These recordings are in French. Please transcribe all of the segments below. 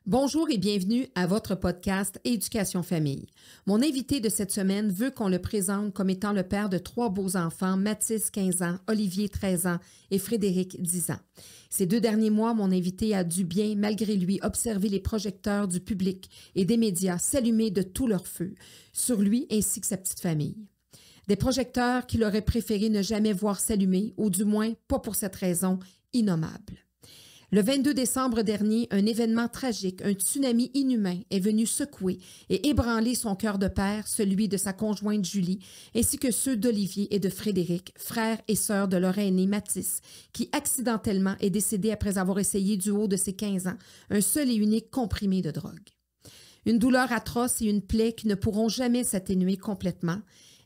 Bonjour et bienvenue à votre podcast Éducation Famille. Mon invité de cette semaine veut qu'on le présente comme étant le père de 3 beaux enfants, Mathis, 15 ans, Olivier, 13 ans et Frédéric, 10 ans. Ces 2 derniers mois, mon invité a dû bien, malgré lui, observer les projecteurs du public et des médias s'allumer de tout leur feu sur lui ainsi que sa petite famille. Des projecteurs qu'il aurait préféré ne jamais voir s'allumer, ou du moins pas pour cette raison innommable. Le 22 décembre dernier, un événement tragique, un tsunami inhumain est venu secouer et ébranler son cœur de père, celui de sa conjointe Julie, ainsi que ceux d'Olivier et de Frédéric, frères et sœurs de leur aîné Mathis, qui accidentellement est décédé après avoir essayé du haut de ses 15 ans un seul et unique comprimé de drogue. Une douleur atroce et une plaie qui ne pourront jamais s'atténuer complètement,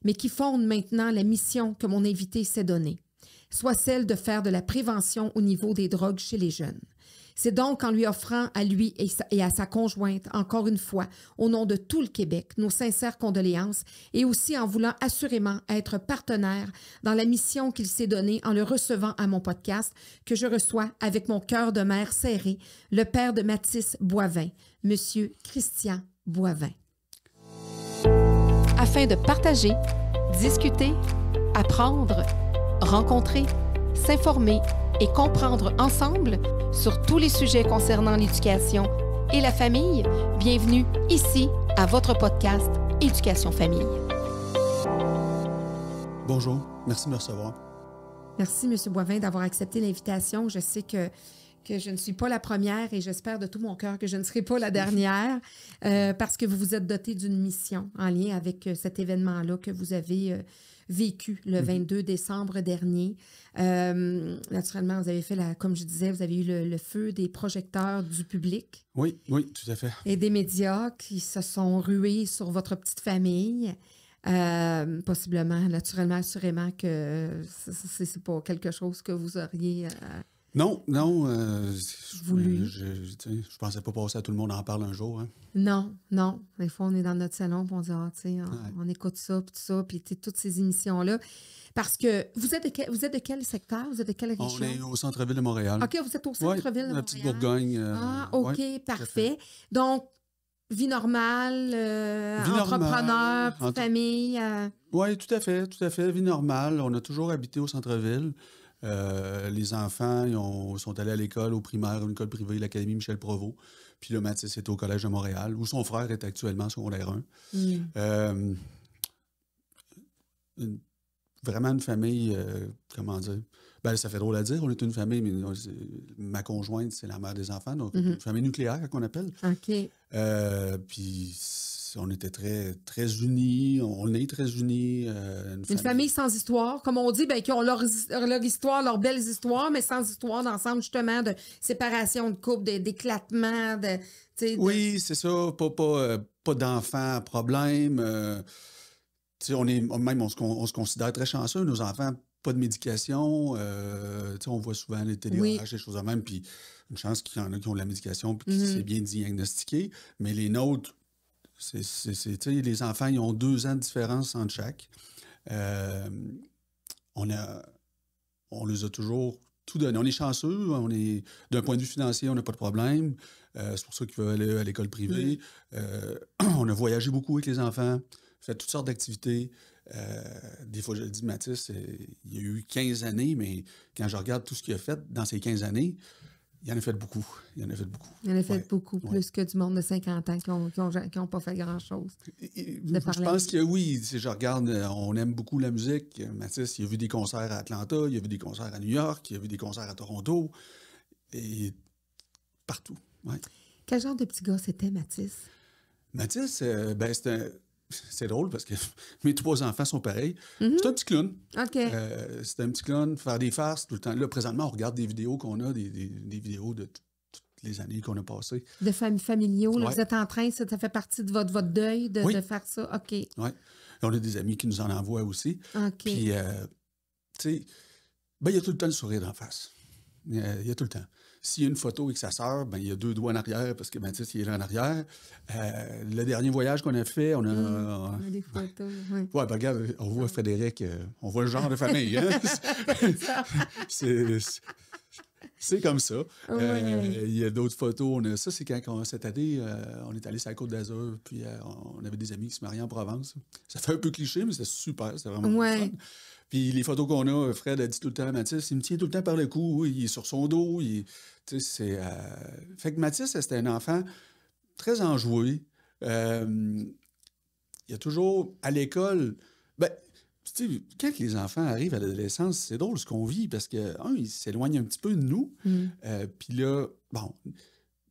mais qui fondent maintenant la mission que mon invité s'est donnée, soit celle de faire de la prévention au niveau des drogues chez les jeunes. C'est donc en lui offrant à lui et à sa conjointe, encore une fois, au nom de tout le Québec, nos sincères condoléances et aussi en voulant assurément être partenaire dans la mission qu'il s'est donnée en le recevant à mon podcast, que je reçois avec mon cœur de mère serré, le père de Mathis Boivin, Monsieur Christian Boivin. Afin de partager, discuter, apprendre, rencontrer, s'informer et comprendre ensemble sur tous les sujets concernant l'éducation et la famille, bienvenue ici à votre podcast Éducation Famille. Bonjour, merci de me recevoir. Merci, M. Boivin, d'avoir accepté l'invitation. Je sais que je ne suis pas la première et j'espère de tout mon cœur que je ne serai pas la dernière parce que vous vous êtes doté d'une mission en lien avec cet événement-là que vous avez vécu le 22 décembre dernier. Naturellement, vous avez fait, comme je disais, vous avez eu le feu des projecteurs du public. Oui, tout à fait. Et des médias qui se sont rués sur votre petite famille. Possiblement, naturellement, assurément que c'est pas quelque chose que vous auriez... Non, voulu. Je pensais pas passer à tout le monde en parle un jour. Hein. Non. Des fois, on est dans notre salon et on dit, on écoute ça, puis tout ça, puis toutes ces émissions-là. Parce que vous êtes de quel secteur? Vous êtes de quelle région? On est au centre-ville de Montréal. OK, vous êtes au centre-ville de Montréal. La petite Bourgogne. OK, parfait. Donc, vie normale, entrepreneur, petite famille. Oui, tout à fait. Vie normale. On a toujours habité au centre-ville. Les enfants sont allés à l'école, au primaire, une école privée, l'Académie Michel Provost. Puis là, Mathis est au Collège de Montréal, où son frère est actuellement secondaire 1. Vraiment une famille, comment dire? Ben, ça fait drôle à dire, on est une famille, mais ma conjointe, c'est la mère des enfants, donc une famille nucléaire, qu'on appelle. OK. Puis on était très, très unis, on est très unis. Une famille sans histoire, comme on dit, qui ont leur histoire, leurs belles histoires, mais sans histoire d'ensemble, justement, de séparation de couple, d'éclatement, Oui, c'est ça, pas d'enfants à problème. On se considère très chanceux, nos enfants, pas de médication. On voit souvent les téléorages, des choses de même, puis une chance qu'il y en a qui ont de la médication puis qui s'est bien diagnostiqué. Mais les nôtres, les enfants, ils ont 2 ans de différence entre chaque. On les a toujours tout donné. On est chanceux, d'un point de vue financier, on n'a pas de problème. C'est pour ça qu'ils veulent aller à l'école privée. On a voyagé beaucoup avec les enfants, fait toutes sortes d'activités. Des fois, je le dis, Mathis, il y a eu 15 années, mais quand je regarde tout ce qu'il a fait dans ces 15 années, il en a fait beaucoup. Il en a fait beaucoup, plus que du monde de 50 ans qui n'ont pas fait grand-chose. Je pense que oui. Je regarde, on aime beaucoup la musique. Mathis, il a vu des concerts à Atlanta, il a vu des concerts à New York, il a vu des concerts à Toronto, et partout. Ouais. Quel genre de petit gars c'était, Mathis? Mathis, c'est drôle parce que mes 3 enfants sont pareils. C'est un petit clown. OK. C'est un petit clown, faire des farces tout le temps. Là, présentement, on regarde des vidéos qu'on a, des vidéos de toutes les années qu'on a passées. De familiaux, là, vous êtes en train, ça fait partie de votre deuil de faire ça? OK. Oui. On a des amis qui nous en envoient aussi. OK. Puis, tu sais, il y a tout le temps le sourire d'en face. Il y a tout le temps. S'il y a une photo avec sa sœur, il y a 2 doigts en arrière parce que Mathis, il est là en arrière. Le dernier voyage qu'on a fait, on a des photos, oui. Ouais, regarde, on voit Frédéric, on voit le genre de famille. Hein? C'est comme ça. Ouais. Il y a d'autres photos. Ça, c'est quand cette année, on est allé sur la Côte d'Azur, puis on avait des amis qui se mariaient en Provence. Ça fait un peu cliché, mais c'était super. C'était vraiment Ouais. fun. Puis les photos qu'on a, Fred a dit tout le temps à Mathis, il me tient tout le temps par le cou, il est sur son dos. Tu sais, fait que Mathis, c'était un enfant très enjoué. Il y a toujours, à l'école, ben, tu sais, quand les enfants arrivent à l'adolescence, c'est drôle ce qu'on vit parce que, ils s'éloignent un petit peu de nous. Puis là, bon,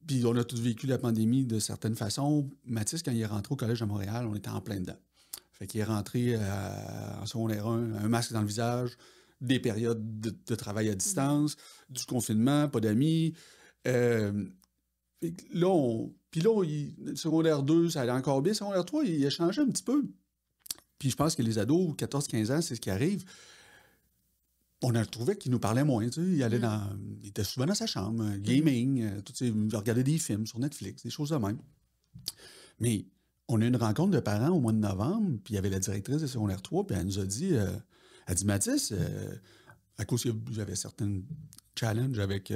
puis on a tous vécu la pandémie de certaines façons. Mathis, quand il est rentré au Collège de Montréal, on était en plein dedans. Fait qu'il est rentré en secondaire 1, un masque dans le visage, des périodes de travail à distance, du confinement, pas d'amis. Puis là, secondaire 2, ça allait encore bien. Secondaire 3, il a changé un petit peu. Puis je pense que les ados, 14-15 ans, c'est ce qui arrive. On a trouvé qu'il nous parlait moins. Tu sais. Il était souvent dans sa chambre, gaming, il regardait des films sur Netflix, des choses de même. Mais on a eu une rencontre de parents au mois de novembre, puis il y avait la directrice de secondaire 3, puis elle nous a dit, Mathis, à cause qu'il y avait certains challenges avec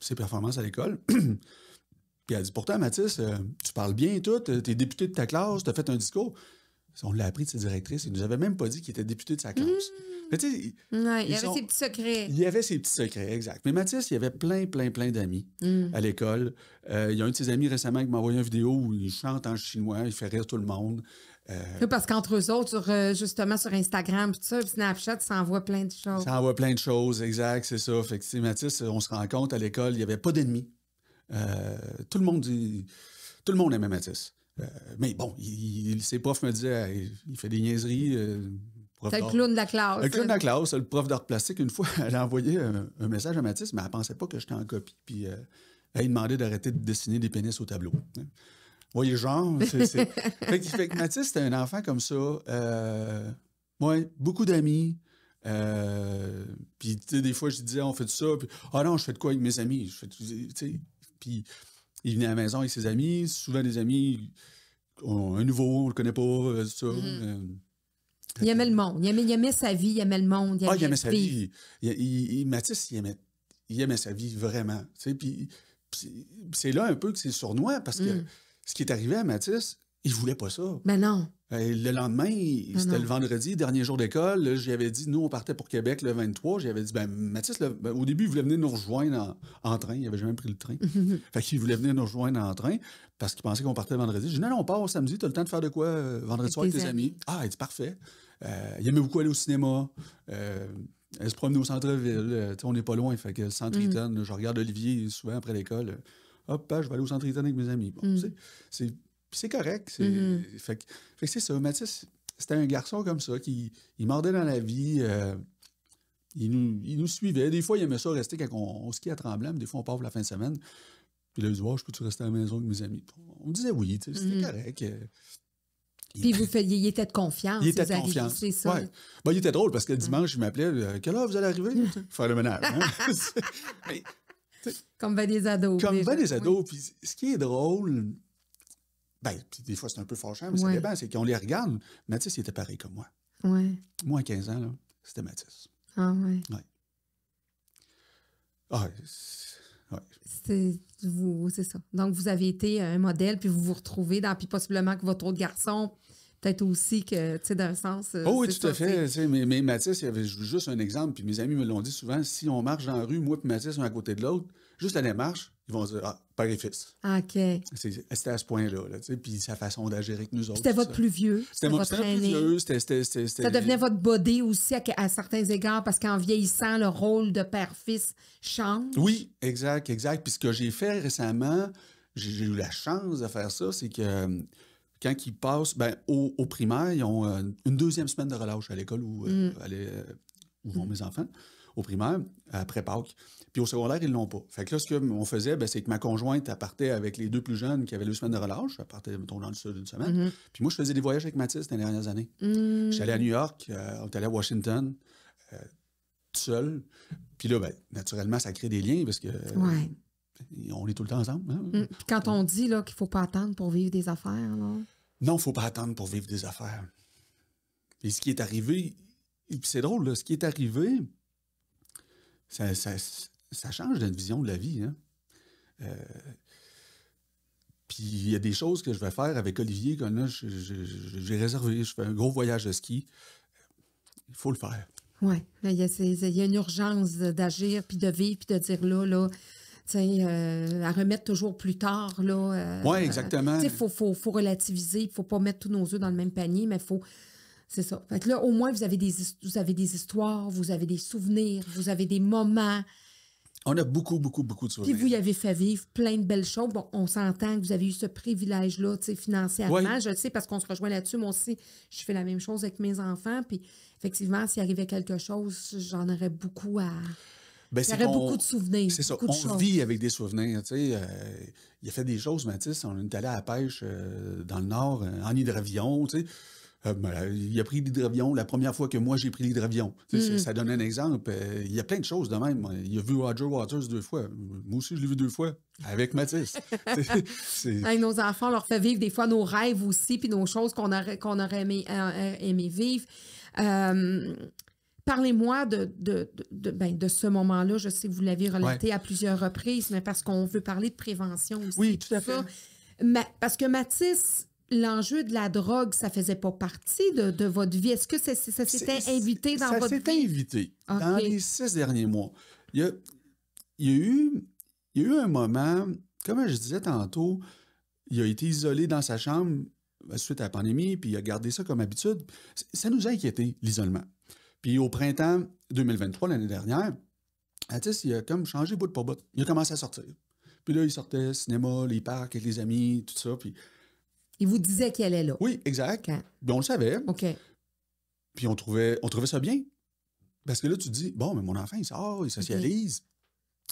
ses performances à l'école, puis elle dit, pourtant, Mathis, tu parles bien et tout, t'es député de ta classe, t'as fait un discours. On l'a appris de sa directrice. Il nous avait même pas dit qu'il était député de sa classe. Mais tu sais, il y avait ses petits secrets. Il y avait ses petits secrets, exact. Mais Mathis, il y avait plein d'amis à l'école. Il y a un de ses amis récemment qui m'a envoyé une vidéo où il chante en chinois, il fait rire tout le monde. Parce qu'entre eux autres, justement sur Instagram, tout ça, Snapchat, ça envoie plein de choses. Ça envoie plein de choses, exact, c'est ça. Fait que Mathis, on se rend compte à l'école, il n'y avait pas d'ennemis. Tout le monde aimait Mathis. Mais bon, ses profs me disaient, il fait des niaiseries. C'est le clown de la classe. Le clown de la classe, le prof d'art plastique, une fois, elle a envoyé un message à Mathis, mais elle ne pensait pas que j'étais en copie. Puis elle demandait d'arrêter de dessiner des pénis au tableau. Vous voyez, genre, fait que Mathis, c'était un enfant comme ça. Beaucoup d'amis. Puis, tu sais, des fois, je disais, on fait de ça. Puis, non, je fais de quoi avec mes amis? Puis, il venait à la maison avec ses amis. Souvent, des amis, un nouveau, on le connaît pas, ça. Il aimait le monde. Il aimait sa vie, il aimait le monde. Il aimait sa vie. Mathis, il aimait sa vie vraiment. Puis c'est là un peu que c'est sournois parce que ce qui est arrivé à Mathis, il voulait pas ça. Mais non. Le lendemain, c'était le vendredi, dernier jour d'école. J'y avais dit, nous, on partait pour Québec le 23. J'avais dit, Mathis, au début, il voulait venir nous rejoindre en train. Il n'avait jamais pris le train. Fait qu'il voulait venir nous rejoindre en train parce qu'il pensait qu'on partait vendredi. J'ai dit, non, on part samedi. Tu as le temps de faire de quoi vendredi soir avec tes amis? Ah, il dit, parfait. Il aimait beaucoup aller au cinéma. Elle se promenait au centre-ville. On n'est pas loin. Fait que le centre Eaton, je regarde Olivier souvent après l'école. Hop, je vais aller au centre Eaton avec mes amis. Bon, c'est correct. Fait que c'est ça. Mathis, c'était un garçon comme ça qui mordait dans la vie. Il nous suivait. Des fois, il aimait ça rester quand on skie à Tremblant. Des fois, on part pour la fin de semaine. Puis là, il dit, je peux-tu rester à la maison avec mes amis? On disait oui, c'était correct. Puis il était de confiance. Il était de confiance. C'est ça. Ouais. Il était drôle parce que le dimanche, il m'appelait. Quelle heure vous allez arriver? Faire le ménage. Hein? Mais, comme ben des ados. Comme ben des ados. Puis ce qui est drôle, puis des fois c'est un peu fâchant, mais ça dépend, c'est qu'on les regarde. Mathis, il était pareil comme moi. Ouais. Moi, à 15 ans, là, c'était Mathis. Ah ouais. Ouais. Ah, c'est ça. Donc, vous avez été un modèle, puis vous vous retrouvez puis possiblement que votre autre garçon, peut-être aussi que, tu sais, d'un sens... oui, tout à fait. Mais Mathis, il y avait juste un exemple, puis mes amis me l'ont dit souvent, si on marche dans la rue, moi et Mathis, un à côté de l'autre, juste à la démarche, ils vont dire, père et fils. OK. C'était à ce point-là, puis sa façon d'agir avec nous autres. C'était votre plus vieux. C'était votre plus vieux. Ça devenait votre body aussi à certains égards, parce qu'en vieillissant, le rôle de père-fils change. Oui, exact. Puis ce que j'ai fait récemment, j'ai eu la chance de faire ça, c'est que quand ils passent, au primaire, ils ont une deuxième semaine de relâche à l'école où vont mes enfants, au primaire, après Pâques. Puis au secondaire, ils ne l'ont pas. Fait que là, ce qu'on faisait, c'est que ma conjointe, elle partait avec les deux plus jeunes qui avaient 2 semaines de relâche. Elle partait, mettons, dans le sud d'une semaine. Puis moi, je faisais des voyages avec Mathis dans les dernières années. J'étais allé à New York, on est allé à Washington, tout seul. Puis là, naturellement, ça crée des liens parce que on est tout le temps ensemble. Hein? Puis quand on dit là, qu'il ne faut pas attendre pour vivre des affaires, là... Non, il ne faut pas attendre pour vivre des affaires. Et ce qui est arrivé, et puis c'est drôle, là, ce qui est arrivé, ça change notre vision de la vie. Hein? Puis il y a des choses que je vais faire avec Olivier, comme là, j'ai réservé, je fais un gros voyage de ski. Il faut le faire. Oui, il y a une urgence d'agir, puis de vivre, puis de dire là, tu sais, à remettre toujours plus tard, là. Oui, exactement. Tu sais, faut relativiser, il ne faut pas mettre tous nos œufs dans le même panier, mais il faut... C'est ça. Fait que là, au moins, vous avez des histoires, vous avez des souvenirs, vous avez des moments. On a beaucoup, beaucoup, beaucoup de souvenirs. Puis vous y avez fait vivre plein de belles choses. Bon, on s'entend que vous avez eu ce privilège-là, tu sais, financièrement. Oui. Je le sais parce qu'on se rejoint là-dessus. Moi aussi, je fais la même chose avec mes enfants. Puis effectivement, s'il arrivait quelque chose, j'en aurais beaucoup à... J'aurais beaucoup de souvenirs. C'est ça. On vit avec des souvenirs. Tu sais, il a fait des choses, Mathis. On est allé à la pêche dans le Nord, en hydravion, tu sais. Il a pris l'hydravion la première fois que moi j'ai pris l'hydravion. Ça donne un exemple. Il y a plein de choses de même. Il a vu Roger Waters 2 fois. Moi aussi, je l'ai vu 2 fois avec Mathis. Avec nos enfants, on leur fait vivre des fois nos rêves aussi, puis nos choses qu'on aurait aimé vivre. Parlez-moi de ce moment-là. Je sais que vous l'avez relaté à plusieurs reprises, mais parce qu'on veut parler de prévention aussi. Oui, tout à fait. Parce que Mathis, l'enjeu de la drogue, ça faisait pas partie de votre vie. Est-ce que ça s'était invité dans votre vie? Ça s'était invité. Okay. Dans les 6 derniers mois. Il y a eu un moment, comme je disais tantôt, il a été isolé dans sa chambre suite à la pandémie, puis il a gardé ça comme habitude. Ça nous a inquiété, l'isolement. Puis au printemps 2023, l'année dernière, Mathis, il a comme changé bout pour bout. Il a commencé à sortir. Puis là, il sortait cinéma, les parcs avec les amis, tout ça. Puis... Il vous disait qu'il allait là. Oui, exact. Puis on le savait. OK. Puis on trouvait ça bien. Parce que là, tu te dis, bon, mais mon enfant, il sort, il socialise.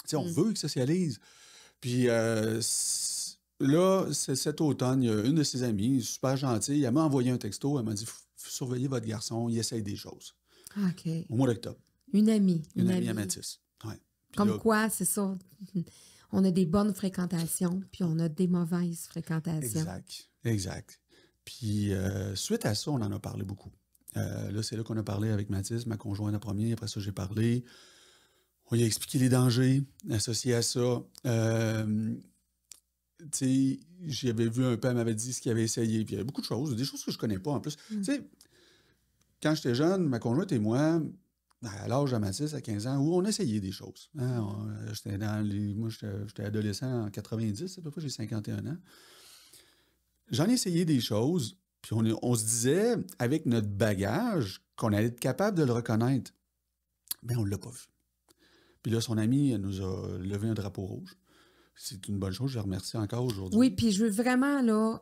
Tu sais, on veut qu'il socialise. Puis là, cet automne, il y a une de ses amies, super gentille, elle m'a envoyé un texto, elle m'a dit, surveillez votre garçon, il essaye des choses. OK. Au mois d'octobre. Une amie. Une amie à Mathis. Ouais. Comme là, quoi, c'est ça. On a des bonnes fréquentations, puis on a des mauvaises fréquentations. Exact. Puis suite à ça, on en a parlé beaucoup. Là, c'est là qu'on a parlé avec Mathis, ma conjointe en premier. Après ça, j'ai parlé. On lui a expliqué les dangers associés à ça. Tu sais, j'avais vu un peu, elle m'avait dit ce qu'il avait essayé. Puis il y avait beaucoup de choses, des choses que je ne connais pas en plus. Tu sais, quand j'étais jeune, ma conjointe et moi, à l'âge de Mathis, à 15 ans, où on essayait des choses. Hein? Moi, j'étais adolescent en 90, à peu près, j'ai 51 ans. J'en ai essayé des choses, puis on se disait, avec notre bagage, qu'on allait être capable de le reconnaître. Mais on ne l'a pas vu. Puis là, son ami nous a levé un drapeau rouge. C'est une bonne chose, je le remercie encore aujourd'hui. Oui, puis je veux vraiment là,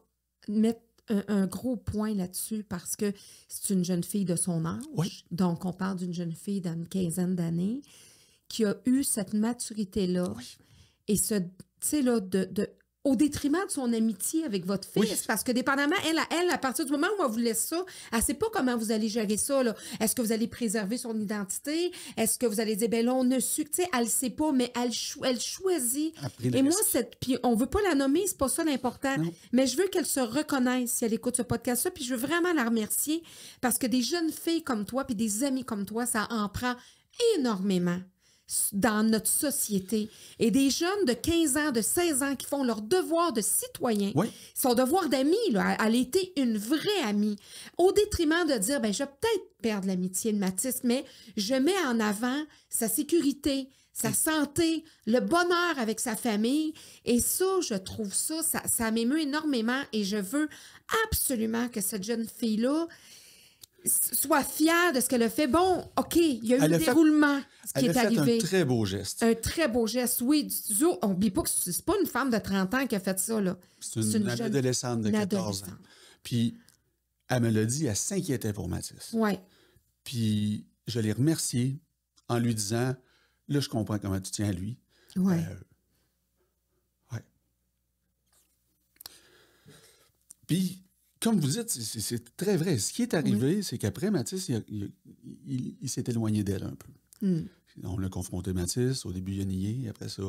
mettre un gros point là-dessus parce que c'est une jeune fille de son âge. Oui. Donc, on parle d'une jeune fille d'une quinzaine d'années qui a eu cette maturité-là. Oui. Et ce, tu sais, là, au détriment de son amitié avec votre fils. Oui. Parce que dépendamment, elle, à partir du moment où elle vous laisse ça, elle ne sait pas comment vous allez gérer ça. Est-ce que vous allez préserver son identité? Est-ce que vous allez dire, ben là, on a su, tu sais, elle ne sait pas, mais elle choisit. Et moi, puis on ne veut pas la nommer, c'est pas ça l'important. Non. Mais je veux qu'elle se reconnaisse si elle écoute ce podcast-là. Puis je veux vraiment la remercier parce que des jeunes filles comme toi, puis des amis comme toi, ça en prend énormément dans notre société. Et des jeunes de 15 ans, de 16 ans qui font leur devoir de citoyen, oui. son devoir d'ami, là, elle était une vraie amie, au détriment de dire, ben je vais peut-être perdre l'amitié de Mathis, mais je mets en avant sa sécurité, sa santé, le bonheur avec sa famille. Et ça, je trouve ça m'émeut énormément et je veux absolument que cette jeune fille-là soit fière de ce qu'elle a fait. Bon, OK, il y a eu un déroulement, ce qui est arrivé. Elle a fait un très beau geste. Un très beau geste, oui. On n'oublie pas que c'est pas une femme de 30 ans qui a fait ça, là. C'est une adolescente de 14 ans. Puis, elle me l'a dit, elle s'inquiétait pour Mathis. Oui. Puis, je l'ai remerciée en lui disant, là, je comprends comment tu tiens à lui. Oui. Ouais. Puis, comme vous dites, c'est très vrai. Ce qui est arrivé, c'est qu'après, Mathis, il s'est éloigné d'elle un peu. On a confronté Mathis. Au début, il a nié. Après ça,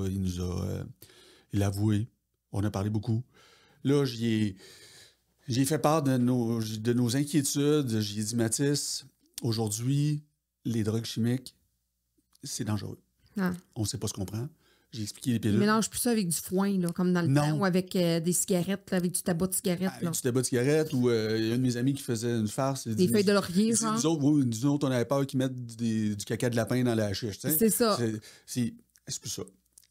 il a avoué. On a parlé beaucoup. Là, j'ai fait part de nos inquiétudes. J'ai dit, Mathis, aujourd'hui, les drogues chimiques, c'est dangereux. Ah. On ne sait pas ce qu'on prend. J'ai expliqué les pilules. Il mélange plus ça avec du foin, là, comme dans le temps, ou avec des cigarettes, là, avec du tabac de cigarette. Avec du tabac de cigarette, ou il y a un de mes amis qui faisait une farce. Des feuilles de laurier, genre. Nous autres, on avait peur qu'ils mettent du caca de lapin dans la chiche. C'est ça. C'est plus ça.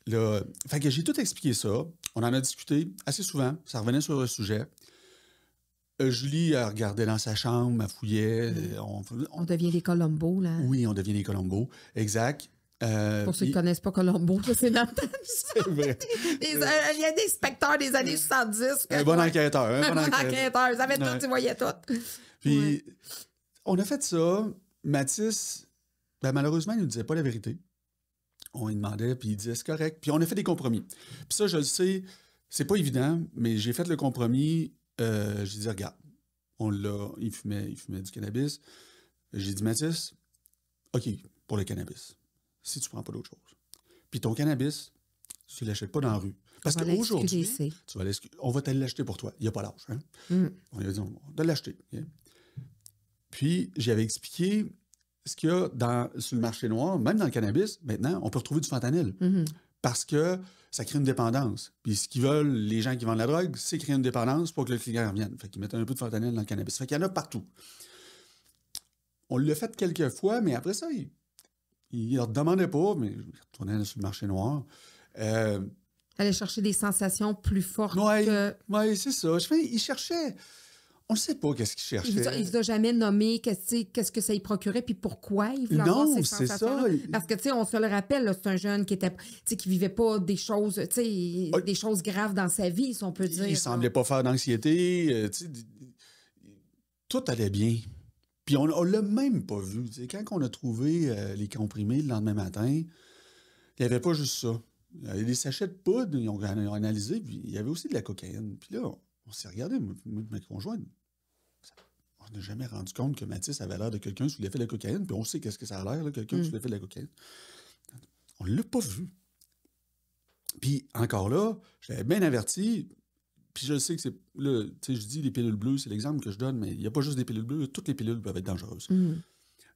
Là, fait que j'ai tout expliqué ça. On en a discuté assez souvent. Ça revenait sur le sujet. Julie, elle regardait dans sa chambre, elle fouillait. On devient des Colombo, là. Oui, on devient des Colombo. Exact. Pour ceux qui ne connaissent pas Colombo, c'est notre... C'est vrai. Il y a des inspecteurs des années 70. Un bon enquêteur. Un bon enquêteur. Ils avaient tout, ils voyaient tout. Puis, on a fait ça. Mathis, malheureusement, il ne nous disait pas la vérité. On lui demandait, puis il disait, c'est correct. Puis on a fait des compromis. Puis ça, je le sais, c'est pas évident, mais j'ai fait le compromis. J'ai dit, regarde, il fumait du cannabis. J'ai dit, Mathis, OK, pour le cannabis, si tu prends pas d'autre chose. Puis ton cannabis, tu ne l'achètes pas dans la rue. Parce qu'aujourd'hui, on va te l'acheter pour toi. Il n'y a pas l'âge. Hein? On lui a dit, on va te l'acheter. Okay? Puis, j'avais expliqué ce qu'il y a sur le marché noir, même dans le cannabis, maintenant, on peut retrouver du fentanyl. Parce que ça crée une dépendance. Puis ce qu'ils veulent, les gens qui vendent la drogue, c'est créer une dépendance pour que le client revienne. Fait qu'ils mettent un peu de fentanyl dans le cannabis. Fait qu'il y en a partout. On l'a fait quelques fois, mais après ça, il ne demandait pas, mais il retournait sur le marché noir. Aller chercher des sensations plus fortes que... Oui, c'est ça. Il cherchait... On ne sait pas qu'est-ce qu'il cherchait. Il ne jamais nommé qu'est-ce que ça y procurait puis pourquoi il voulait avoir ces sensations-là. Parce que, tu sais, on se le rappelle, là, c'est un jeune qui vivait pas des choses, des choses graves dans sa vie, si on peut dire. Il ne semblait pas faire d'anxiété. Tout allait bien. Puis on ne l'a même pas vu. Quand on a trouvé les comprimés le lendemain matin, il n'y avait pas juste ça. Il y avait des sachets de poudre, ils ont analysé, puis il y avait aussi de la cocaïne. Puis là, on s'est regardé, moi et ma conjointe. On n'a jamais rendu compte que Mathis avait l'air de quelqu'un sous l'effet de la cocaïne, puis on sait qu'est-ce que ça a l'air, là, quelqu'un sous l'effet de la cocaïne. On ne l'a pas vu. Puis encore là, je l'avais bien averti, puis je sais que c'est... Là, tu sais, je dis les pilules bleues, c'est l'exemple que je donne, mais il n'y a pas juste des pilules bleues, toutes les pilules peuvent être dangereuses.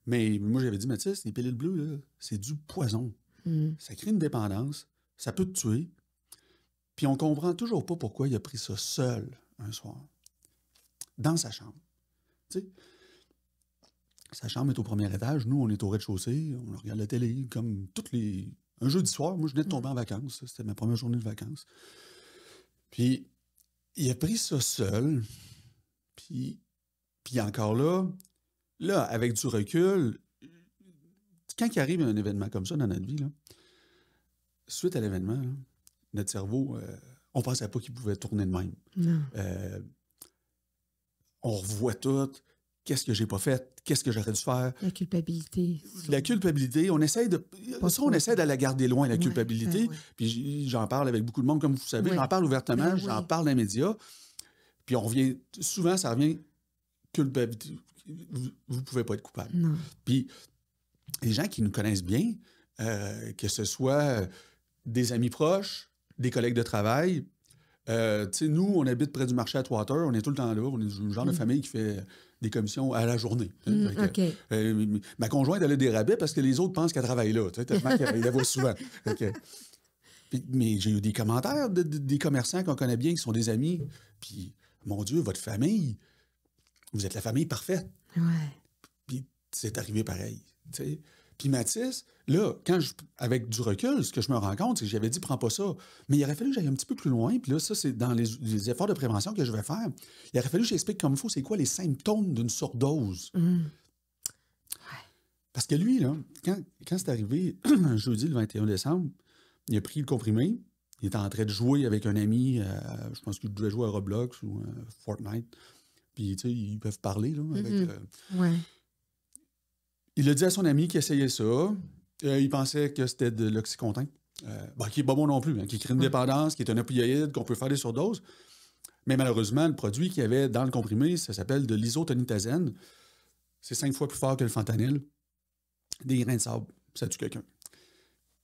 Mais moi, j'avais dit, Mathis, les pilules bleues, là, c'est du poison. Ça crée une dépendance, ça peut te tuer. Puis on comprend toujours pas pourquoi il a pris ça seul un soir, dans sa chambre. Tu sais, sa chambre est au premier étage, nous, on est au rez-de-chaussée, on regarde la télé, comme un jeudi soir, moi, je venais de tomber en vacances, c'était ma première journée de vacances. Puis, il a pris ça seul, puis encore là, avec du recul, quand il arrive un événement comme ça dans notre vie, là, suite à l'événement, là, notre cerveau, on ne pensait pas qu'il pouvait tourner de même. On revoit tout. Qu'est-ce que j'ai pas fait? Qu'est-ce que j'aurais dû faire? La culpabilité. La culpabilité, on essaie de la garder loin, la culpabilité. Puis j'en parle avec beaucoup de monde, comme vous savez. J'en parle ouvertement, j'en parle dans les médias. Puis souvent, ça revient culpabilité. Vous ne pouvez pas être coupable. Non. Puis les gens qui nous connaissent bien, que ce soit des amis proches, des collègues de travail. Nous, on habite près du marché Atwater, on est tout le temps là. On est le genre de famille qui fait des commissions à la journée. Ma conjointe, elle a des rabais parce que les autres pensent qu'elle travaille là. Tellement qu'elle la voit souvent. Mais j'ai eu des commentaires des commerçants qu'on connaît bien, qui sont des amis. Puis, mon Dieu, votre famille, vous êtes la famille parfaite. Puis, c'est arrivé pareil. T'sais. Puis Mathis, là, avec du recul, ce que je me rends compte, c'est que j'avais dit, prends pas ça. Mais il aurait fallu que j'aille un petit peu plus loin. Puis là, ça, c'est dans les efforts de prévention que je vais faire. Il aurait fallu que j'explique comme il faut, c'est quoi les symptômes d'une surdose. Parce que lui, là, quand c'est arrivé, jeudi, le 21 décembre, il a pris le comprimé. Il était en train de jouer avec un ami, je pense qu'il devait jouer à Roblox ou Fortnite. Puis, tu sais, ils peuvent parler, là, avec... Il a dit à son ami qui essayait ça. Il pensait que c'était de l'oxycontin. Qui n'est pas bon non plus, hein, qui crée une dépendance, qui est un opioïde, qu'on peut faire des surdoses. Mais malheureusement, le produit qu'il y avait dans le comprimé, ça s'appelle de l'isotonitazène. C'est 5 fois plus fort que le fentanyl. Des grains de sable, ça tue quelqu'un.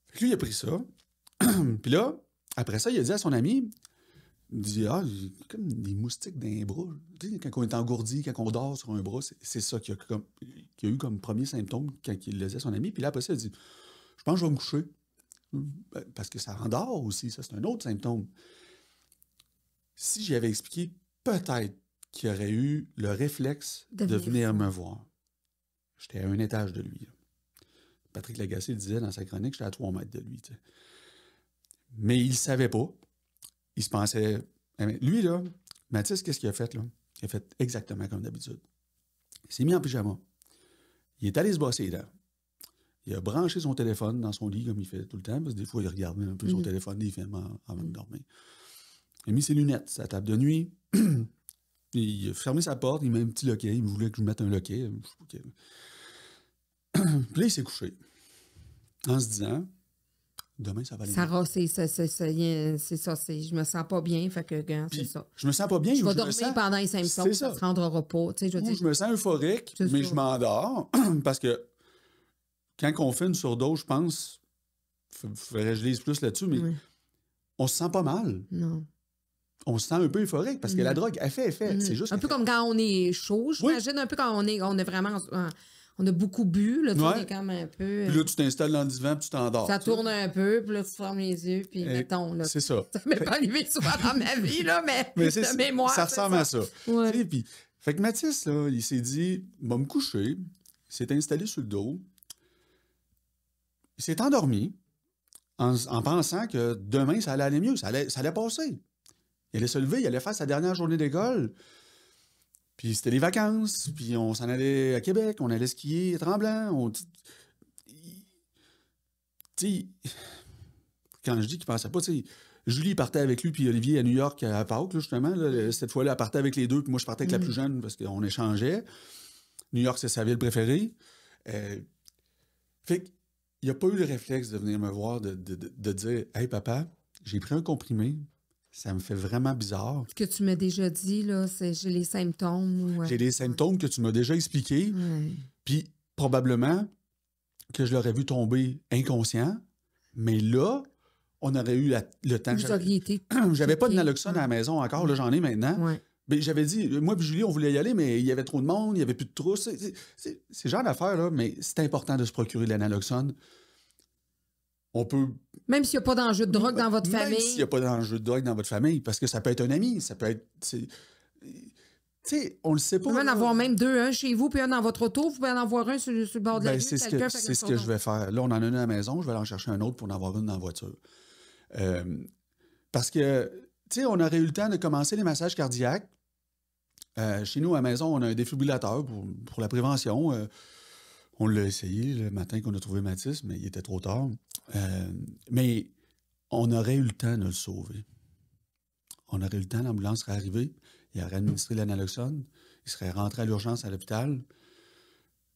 Fait que lui, il a pris ça. Puis là, après ça, il a dit à son ami, il dit, j'ai comme des moustiques dans les bras. Tu sais, quand on est engourdi, quand on dort sur un bras, c'est ça qu'il a eu comme premier symptôme quand il le disait à son ami. Puis là, après ça, il a dit, je pense que je vais me coucher. Parce que ça endort aussi, ça, c'est un autre symptôme. Si j'y avais expliqué, peut-être qu'il aurait eu le réflexe de venir me voir. J'étais à un étage de lui. Là. Patrick Lagacé le disait dans sa chronique, j'étais à 3 mètres de lui. T'sais. Mais il ne savait pas. Il se pensait... Lui, là, Mathis, qu'est-ce qu'il a fait, là? Il a fait exactement comme d'habitude. Il s'est mis en pyjama. Il est allé se brosser les dents. Il a branché son téléphone dans son lit, comme il fait tout le temps, parce que des fois, il regardait un peu son téléphone, des films avant de dormir. Il a mis ses lunettes, sa table de nuit. Il a fermé sa porte, il met un petit loquet. Il voulait que je mette un loquet. Puis là, il s'est couché. En se disant, demain, ça va aller Sarah, c'est ça. Je me sens pas bien, fait que c'est ça. Je me sens pas bien. Je vais dormir pendant les symptômes, ça se rendra pas. Je me sens euphorique, mais je m'endors parce que quand on fait une surdose, je pense, faudrait que je lise plus là-dessus, mais on se sent pas mal. Non. On se sent un peu euphorique parce que la drogue, elle fait effet. C'est juste un peu comme quand on est chaud, j'imagine, un peu quand on est vraiment... On a beaucoup bu, là, tu es comme un peu... Puis là, tu t'installes dans le divan, puis tu t'endors. Ça tourne un peu, puis là, tu fermes les yeux, puis mettons, là... C'est ça. Ça m'est pas arrivé souvent dans ma vie, là, mais de mémoire, ça ressemble à ça. Ouais. Puis, fait que Mathis, là, il s'est dit, va me coucher. Il s'est installé sur le dos. Il s'est endormi en pensant que demain, ça allait aller mieux, ça allait passer. Il allait se lever, il allait faire sa dernière journée d'école. Puis c'était les vacances, puis on s'en allait à Québec, on allait skier à Tremblant. Quand je dis qu'il pensait pas, Julie partait avec lui, puis Olivier à New York à Pâques, là, justement. Là, cette fois-là, elle partait avec les deux, puis moi, je partais avec la plus jeune parce qu'on échangeait. New York, c'est sa ville préférée. Fait qu'il n'a pas eu le réflexe de venir me voir, de dire « Hey, papa, j'ai pris un comprimé. Ça me fait vraiment bizarre. » Ce que tu m'as déjà dit, là, c'est j'ai les symptômes. J'ai les symptômes que tu m'as déjà expliqués. Puis probablement que je l'aurais vu tomber inconscient. Mais là, on aurait eu le temps. Vous auriez été... J'avais pas de naloxone à la maison encore. Là, j'en ai maintenant. Ouais. Mais j'avais dit, moi et Julie, on voulait y aller, mais il y avait trop de monde, il n'y avait plus de trousse. C'est ce genre d'affaires, là, mais c'est important de se procurer de la naloxone. On peut... Même s'il n'y a pas d'enjeu de drogue dans votre famille. Même s'il n'y a pas d'enjeu de drogue dans votre famille, parce que ça peut être un ami, ça peut être... Tu sais, on le sait pas. Vous pouvez en avoir même deux, un chez vous, puis un dans votre auto. Vous pouvez en avoir un sur le bord de la rue. C'est ce que je vais faire. Là, on en a une à la maison, je vais aller en chercher un autre pour en avoir une dans la voiture. Parce que, tu sais, on aurait eu le temps de commencer les massages cardiaques. Chez nous, à la maison, on a un défibrillateur pour la prévention. On l'a essayé le matin qu'on a trouvé Mathis, mais il était trop tard. Mais on aurait eu le temps de le sauver. On aurait eu le temps, l'ambulance serait arrivée, il aurait administré l'analoxone, il serait rentré à l'urgence à l'hôpital.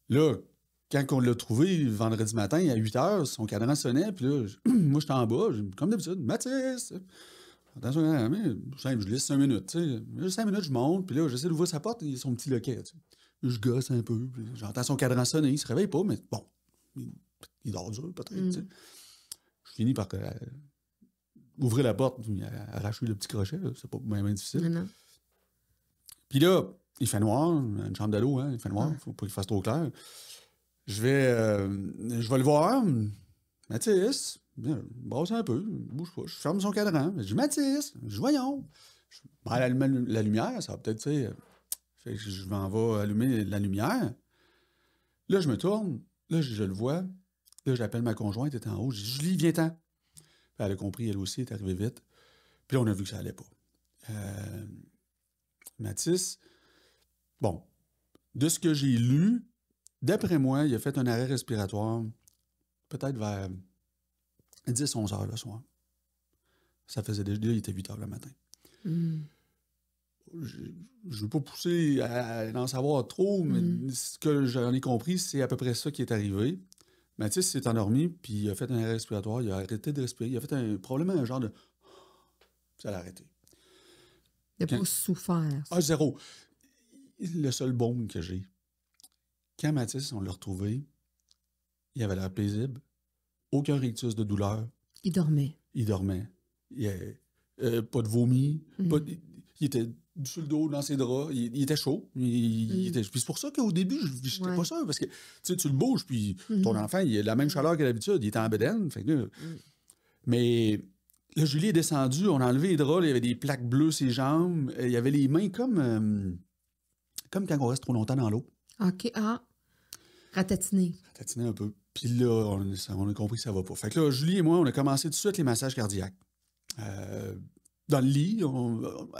Là, quand on l'a trouvé vendredi matin, à 8 h, son cadran sonnait, puis là, moi, j'étais en bas, comme d'habitude, Mathis! Attention, je laisse 5 minutes, tu sais. 5 minutes, je monte, puis là, j'essaie d'ouvrir sa porte, il y a son petit loquet, tu sais. Je gosse un peu, puis j'entends son cadran sonner, il se réveille pas, mais bon, il dort dur, peut-être, tu sais. Je finis par ouvrir la porte, arracher le petit crochet, là, c'est pas bien difficile. Non. Puis là, il fait noir, une chambre d'ado, hein, il fait noir, faut pas qu'il fasse trop clair. Je vais le voir, Mathis, brasse un peu, bouge pas, je ferme son cadran, je dis Mathis, je dis voyons. Je allume la lumière, ça va peut-être, tu sais, fait que je m'en vais allumer la lumière. Là, je me tourne, là, je le vois, là, j'appelle ma conjointe, elle est en haut, je dis Julie, viens-t'en. Elle a compris, elle aussi, elle est arrivée vite. Puis là, on a vu que ça allait pas. Mathis, bon, de ce que j'ai lu, d'après moi, il a fait un arrêt respiratoire peut-être vers 10-11 heures le soir. Ça faisait déjà, il était 8 heures le matin. Je ne veux pas pousser à en savoir trop, mais ce que j'en ai compris, c'est à peu près ça qui est arrivé. Mathis s'est endormi, puis il a fait un arrêt respiratoire, il a arrêté de respirer, il a fait probablement un genre de... Ça l'a arrêté. Il n'a pas souffert. Ah, zéro. Le seul baume que j'ai. Quand Mathis, on l'a retrouvé, il avait l'air paisible, aucun rictus de douleur. Il dormait. Il pas de vomi. Il était sur le dos, dans ses draps. Il était chaud. Puis c'est pour ça qu'au début, je n'étais pas sûr. Parce que tu le bouges, puis ton enfant, il a la même chaleur que d'habitude. Il était en bedaine. Fait que Mais là, Julie est descendue, on a enlevé les draps, là, il y avait des plaques bleues sur ses jambes, il y avait les mains comme quand on reste trop longtemps dans l'eau. OK. Ah. Ratatiné. Ça tatinait un peu. Puis là, on a compris que ça va pas. Fait que là, Julie et moi, on a commencé tout de suite les massages cardiaques. Dans le lit,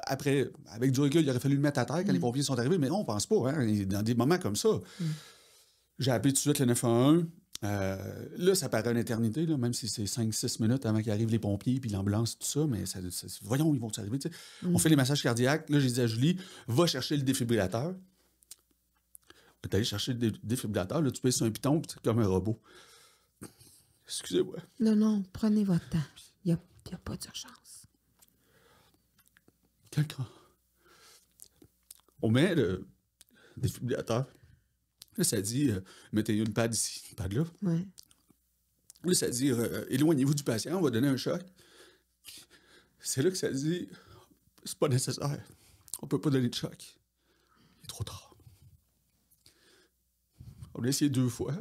après, avec du recul, il aurait fallu le mettre à terre quand les pompiers sont arrivés, mais non, on pense pas. Hein, dans des moments comme ça, j'ai appelé tout de suite le 911. Là, ça paraît une éternité, là, même si c'est 5-6 minutes avant qu'arrivent les pompiers puis l'ambulance, tout ça, mais voyons, ils vont arriver. On fait les massages cardiaques. Là, j'ai dit à Julie, va chercher le défibrillateur. T'es allé chercher le défibrillateur, là, tu pèses sur un piton, puis c'est comme un robot. Excusez-moi. Non, prenez votre temps. Il n'y a pas d'urgence. Quelqu'un. On met le défibrillateur. Là, ça dit, mettez une pad ici, une pad là. Ouais. Là, ça dit, éloignez-vous du patient, on va donner un choc. C'est là que ça dit, c'est pas nécessaire. On peut pas donner de choc. Il est trop tard. On a essayé 2 fois.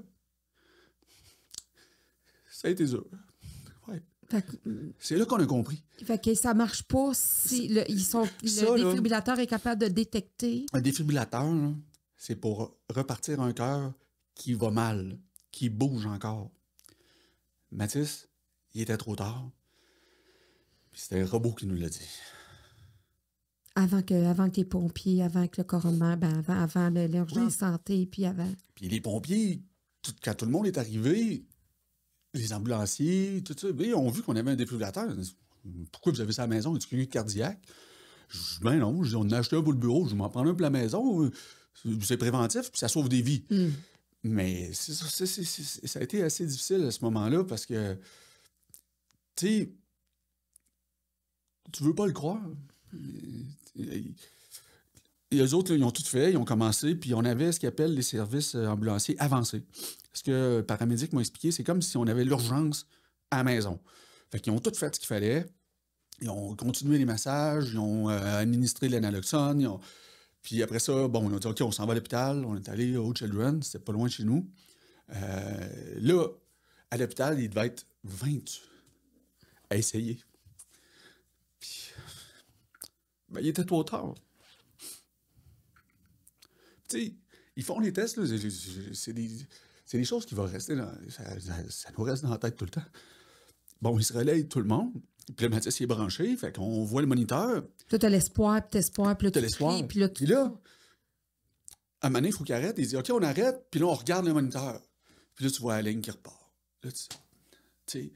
Ça a été dur. Ouais. C'est là qu'on a compris. Fait que ça marche pas si le défibrillateur est capable de détecter. Un défibrillateur, là, c'est pour repartir un cœur qui va mal, qui bouge encore. Mathis, il était trop tard. Puis c'était un robot qui nous l'a dit. Avant que les pompiers, avant que le coroner, avant l'urgence santé, puis avant. Puis les pompiers, quand tout le monde est arrivé, les ambulanciers, tout ça, ils ont vu qu'on avait un défibrillateur. Pourquoi vous avez ça à la maison? Est-ce qu'il y a eu cardiaque? Je dis, ben non, on a acheté un pour le bureau, je vais m'en prendre un pour la maison. C'est préventif, puis ça sauve des vies. Mais ça a été assez difficile à ce moment-là parce que, tu sais, tu veux pas le croire. Et eux autres, là, ils ont tout fait, ils ont commencé, puis on avait ce qu'ils appellent les services ambulanciers avancés. Ce que le paramédic m'a expliqué, c'est comme si on avait l'urgence à la maison. Fait qu'ils ont tout fait ce qu'il fallait. Ils ont continué les massages, ils ont administré l'analoxone. Puis après ça, bon, on a dit, OK, on s'en va à l'hôpital. On est allé au Children, c'était pas loin de chez nous. Là, à l'hôpital, il devait être 20 à essayer. Puis, ben, il était trop tard. Tu sais, ils font les tests, là, c'est des choses qui vont rester ça nous reste dans la tête tout le temps. Bon, ils se relayent tout le monde. Puis le Mathis, il est branché, fait qu'on voit le moniteur. Là, t'as l'espoir, puis là, t'as l'espoir. Puis là, à un moment donné, il faut qu'il arrête. Il dit, OK, on arrête, puis là, on regarde le moniteur. Puis là, tu vois la ligne qui repart. Là, tu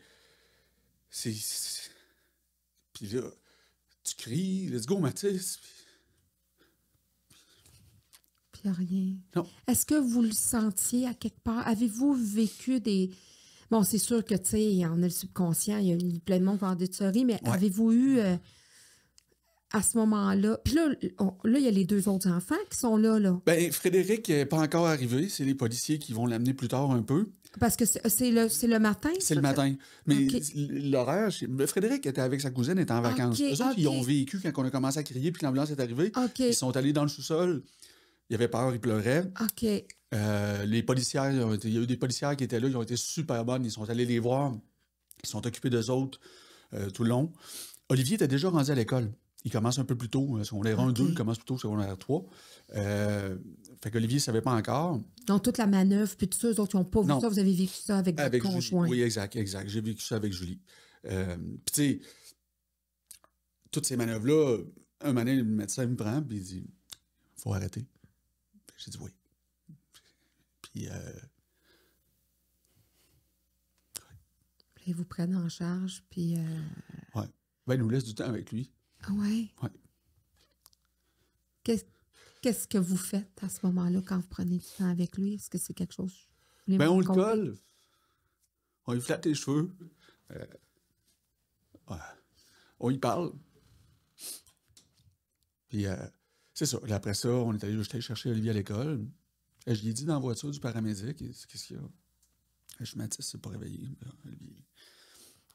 sais, puis là, tu cries, let's go, Mathis. Puis il n'y a rien. Non. Est-ce que vous le sentiez à quelque part? Avez-vous vécu des... Bon, c'est sûr que, tu sais, il y en a le subconscient, il y a eu plein de monde qui ont des théories, mais avez-vous eu, à ce moment-là... Puis là, il y a les 2 autres enfants qui sont là. Ben, Frédéric n'est pas encore arrivé. C'est les policiers qui vont l'amener plus tard un peu. Parce que c'est le matin? C'est le matin. Mais l'horaire... Frédéric était avec sa cousine, était en vacances. Eux autres, ils ont vécu quand on a commencé à crier, puis l'ambulance est arrivée. Ils sont allés dans le sous-sol. Ils avaient peur, ils pleuraient. OK. Les policières, il y a eu des policières qui étaient là, ils ont été super bonnes. Ils sont allés les voir. Ils sont occupés d'eux autres tout le long. Olivier était déjà rendu à l'école. Il commence un peu plus tôt. Secondaire 1-2, il commence plus tôt, secondaire 3. Fait qu'Olivier ne savait pas encore. Donc, toute la manœuvre, puis tout ça, eux autres, ils n'ont pas vu ça. Vous avez vécu ça avec votre conjoint. Oui, exact. J'ai vécu ça avec Julie. Puis, tu sais, toutes ces manœuvres-là, un moment donné, le médecin me prend, puis il dit, il faut arrêter. J'ai dit oui. Puis, ils vous prennent en charge, puis... Oui. Ben, il nous laisse du temps avec lui. Ah ouais? Oui. Qu'est-ce que vous faites à ce moment-là quand vous prenez du temps avec lui? Est-ce que c'est quelque chose... Ben, on le colle. On lui flatte les cheveux. On y parle. Puis, c'est ça. Là, après ça, j'étais allé chercher Olivier à l'école. Je lui ai dit dans la voiture du paramédic, qu'est-ce qu'il y a? Je suis Mathis, c'est pas réveillé. Olivier.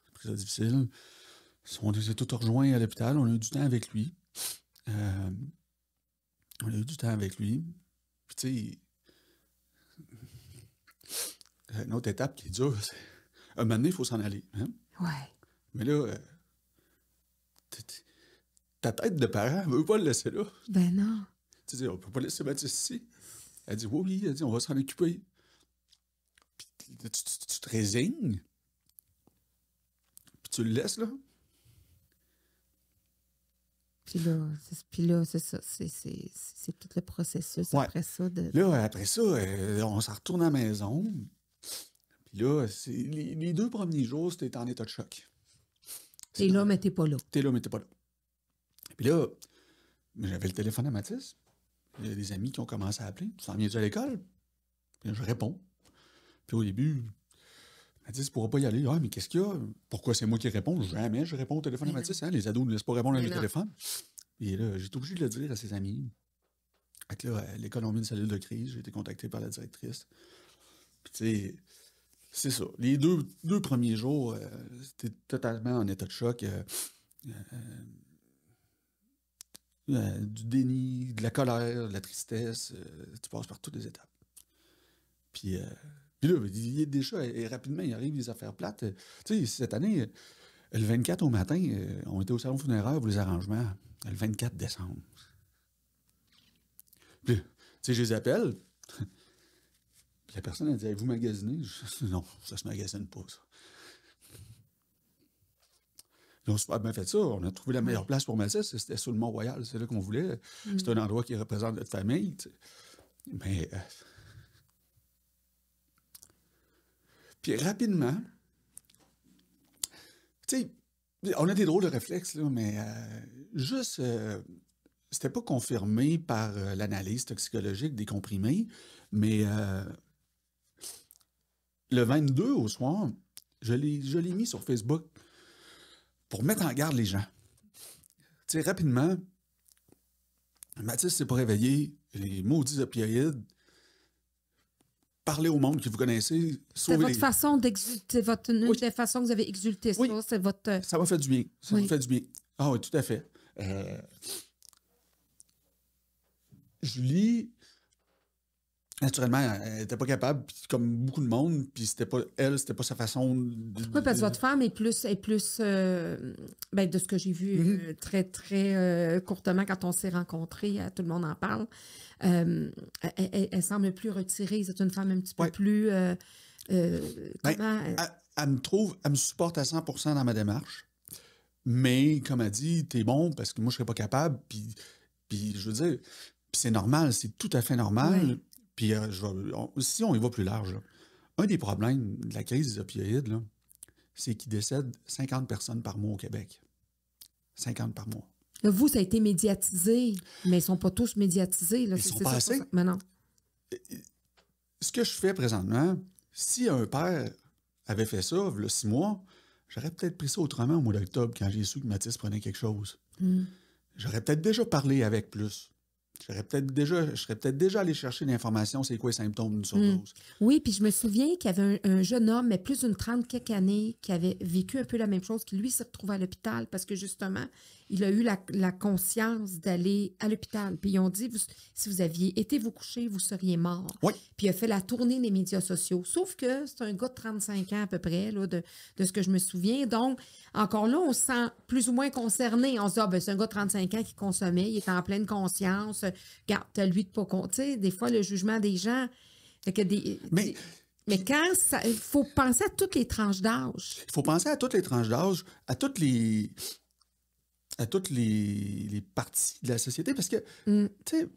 Après ça, difficile. On s'est tous rejoints à l'hôpital. On a eu du temps avec lui. Puis, tu sais, une autre étape qui est dure, c'est... Un moment donné, il faut s'en aller. Hein? Ouais. Mais là, ta tête de parent ne veut pas le laisser là. Ben non. Tu dis, on ne peut pas laisser Mathis ici. Elle dit, oui, elle dit, on va s'en occuper. Puis tu te résignes. Puis tu le laisses, là. Puis là, c'est ça. C'est tout le processus après ça. Là, après ça, on s'en retourne à la maison. Puis là, les 2 premiers jours, c'était en état de choc. T'es là, mais t'es pas là. T'es là, mais t'es pas là. Puis là, j'avais le téléphone à Mathis. Il y a des amis qui ont commencé à appeler. Tu t'en viens-tu à l'école? Puis je réponds. Puis au début, Mathis ne pourra pas y aller. Ah, mais qu'est-ce qu'il y a? Pourquoi c'est moi qui réponds? Jamais je réponds au téléphone à Mathis. Hein? Les ados ne laissent pas répondre à leur téléphone. Et là, j'ai été obligé de le dire à ses amis. Fait que là, à l'école, on a mis une cellule de crise. J'ai été contacté par la directrice. Puis tu sais, c'est ça. Les deux premiers jours, c'était totalement en état de choc. Du déni, de la colère, de la tristesse. Tu passes par toutes les étapes. Puis là, déjà, rapidement, il arrive des affaires plates. Tu sais, cette année, le 24 au matin, on était au salon funéraire pour les arrangements. Le 24 décembre. Puis, tu sais, je les appelle. Puis la personne, elle dit, avez-vous magasiné? Non, ça se magasine pas, ça. Ils ont super bien fait ça. On a trouvé la meilleure place pour Mathis. C'était sur le Mont-Royal. C'est là qu'on voulait. C'est un endroit qui représente notre famille. Tu sais. Mais... Puis rapidement... Tu sais, on a des drôles de réflexes, là, mais juste... c'était pas confirmé par l'analyse toxicologique des comprimés, mais le 22 au soir, je l'ai mis sur Facebook pour mettre en garde les gens. Tu sais, rapidement, Mathis s'est pas réveillé, les maudits opioïdes, parlez au monde que vous connaissez. C'est votre façon d'exulter, une des façons que vous avez exulté ça, c'est votre... Ça m'a fait du bien, ça m'a fait du bien. Ah oui, tout à fait. Julie, naturellement, elle n'était pas capable, comme beaucoup de monde, puis c'était pas sa façon de... Oui, parce que votre femme est plus ben, de ce que j'ai vu très, très courtement quand on s'est rencontrés, tout le monde en parle, elle semble plus retirée, c'est une femme un petit peu plus... comment... Elle me supporte à 100% dans ma démarche, mais comme elle dit, t'es bon, parce que moi, je serais pas capable, puis je veux dire... Puis c'est normal, c'est tout à fait normal. Oui. Puis si on y va plus large, là, un des problèmes de la crise des opioïdes, là, c'est qu'il décède 50 personnes par mois au Québec. 50 par mois. Là, vous, ça a été médiatisé, mais ils ne sont pas tous médiatisés. Là. Ils sont pas assez. Mais non. Ce que je fais présentement, si un père avait fait ça, il y a 6 mois, j'aurais peut-être pris ça autrement au mois d'octobre quand j'ai su que Mathis prenait quelque chose. J'aurais peut-être déjà parlé avec plus. Je serais peut-être déjà allé chercher l'information, c'est quoi les symptômes d'une surdose. Oui, puis je me souviens qu'il y avait un jeune homme, mais plus d'une 30 quelques années, qui avait vécu un peu la même chose, qui lui s'est retrouvé à l'hôpital parce que justement, il a eu la conscience d'aller à l'hôpital. Puis ils ont dit, si vous aviez été vous coucher, vous seriez mort. Oui. Puis il a fait la tournée des médias sociaux. Sauf que c'est un gars de 35 ans à peu près, là, de ce que je me souviens. Donc, encore là, on se sent plus ou moins concerné. On se dit, ben, c'est un gars de 35 ans qui consommait, il est en pleine conscience. Regarde, t'as lui de pas compter. Des fois, le jugement des gens... Fait que mais quand il faut penser à toutes les tranches d'âge. Il faut penser à toutes les tranches d'âge, à toutes les parties de la société, parce que, tu sais,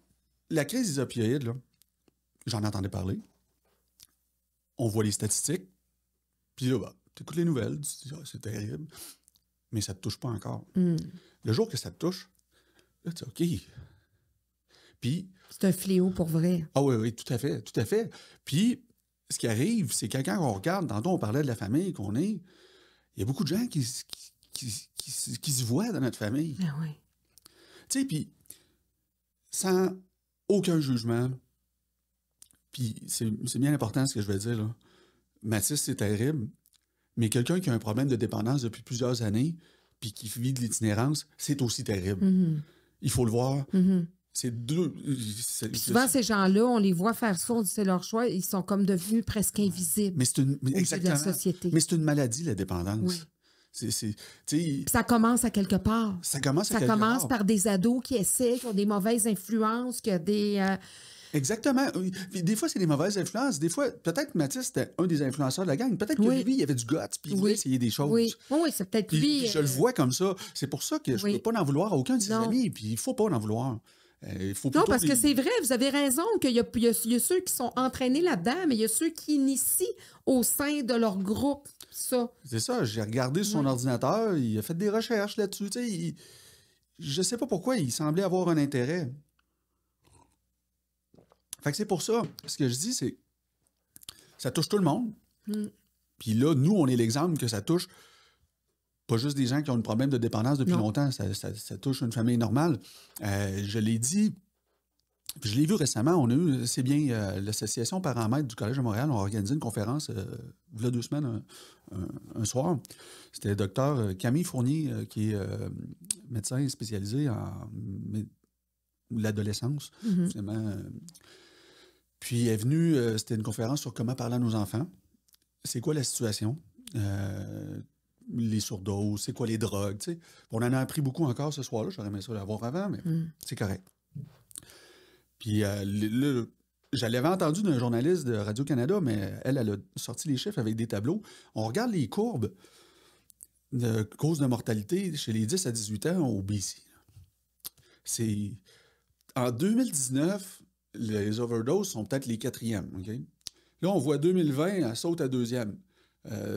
la crise des opioïdes, là, j'en entendais parler. On voit les statistiques, puis là, bah, tu écoutes les nouvelles, tu dis, c'est terrible, mais ça te touche pas encore. Le jour que ça te touche, là, tu dis, OK. Puis... C'est un fléau pour vrai. Ah oui, tout à fait, tout à fait. Puis, ce qui arrive, c'est que quand on regarde, tantôt on parlait de la famille qu'on est, il y a beaucoup de gens qui se voient dans notre famille. Ah oui. Tu sais, puis sans aucun jugement, puis c'est bien important ce que je vais dire, là. Mathis, c'est terrible, mais quelqu'un qui a un problème de dépendance depuis plusieurs années, puis qui vit de l'itinérance, c'est aussi terrible. Il faut le voir. C'est deux... Souvent, ces gens-là, on les voit faire ça, on dit c'est leur choix, ils sont comme devenus presque invisibles exactement. de la société. Mais c'est une maladie, la dépendance. Oui. Tu sais, Puis ça commence à quelque part. ça commence à Ça quelque commence part. par des ados qui essaient, qui ont des mauvaises influences, qui ont des... Exactement. Oui. Puis des fois, c'est des mauvaises influences. Des fois, peut-être Mathis, c'était un des influenceurs de la gang. Peut-être que Oui. lui, il avait du guts, puis il voulait essayer des choses. Oui, oui, c'est peut-être Puis, lui. puis je le vois comme ça. C'est pour ça que je Oui. peux pas en vouloir à aucun de ses Non. amis. Puis il faut pas en vouloir. Il faut Non, plutôt parce que les- c'est vrai, vous avez raison, qu'il y a ceux qui sont entraînés là-dedans, mais il y a ceux qui initient au sein de leur groupe ça. C'est ça, j'ai regardé sur son ordinateur, il a fait des recherches là-dessus. Tu sais, je sais pas pourquoi, il semblait avoir un intérêt. Fait que c'est pour ça. Ce que je dis, c'est ça touche tout le monde. Mm. Puis là, nous, on est l'exemple que ça touche pas juste des gens qui ont un problème de dépendance depuis Non. longtemps. Ça touche une famille normale. Je l'ai dit, puis je l'ai vu récemment. On a eu, c'est bien, l'association Parents-Maîtres du Collège de Montréal a organisé une conférence il y a 2 semaines, un soir. C'était le docteur Camille Fournier, qui est médecin spécialisé en l'adolescence, Mhm. finalement. Puis elle est venue, c'était une conférence sur comment parler à nos enfants. C'est quoi la situation? Les surdoses, c'est quoi les drogues, tu sais. On en a appris beaucoup encore ce soir-là. J'aurais aimé ça l'avoir avant, mais c'est correct. Puis je l'avais entendu d'un journaliste de Radio-Canada, mais elle a sorti les chiffres avec des tableaux. On regarde les courbes de cause de mortalité chez les 10 à 18 ans au BC. C'est... En 2019, les overdoses sont peut-être les 4e. OK? Là, on voit 2020, elle saute à 2e.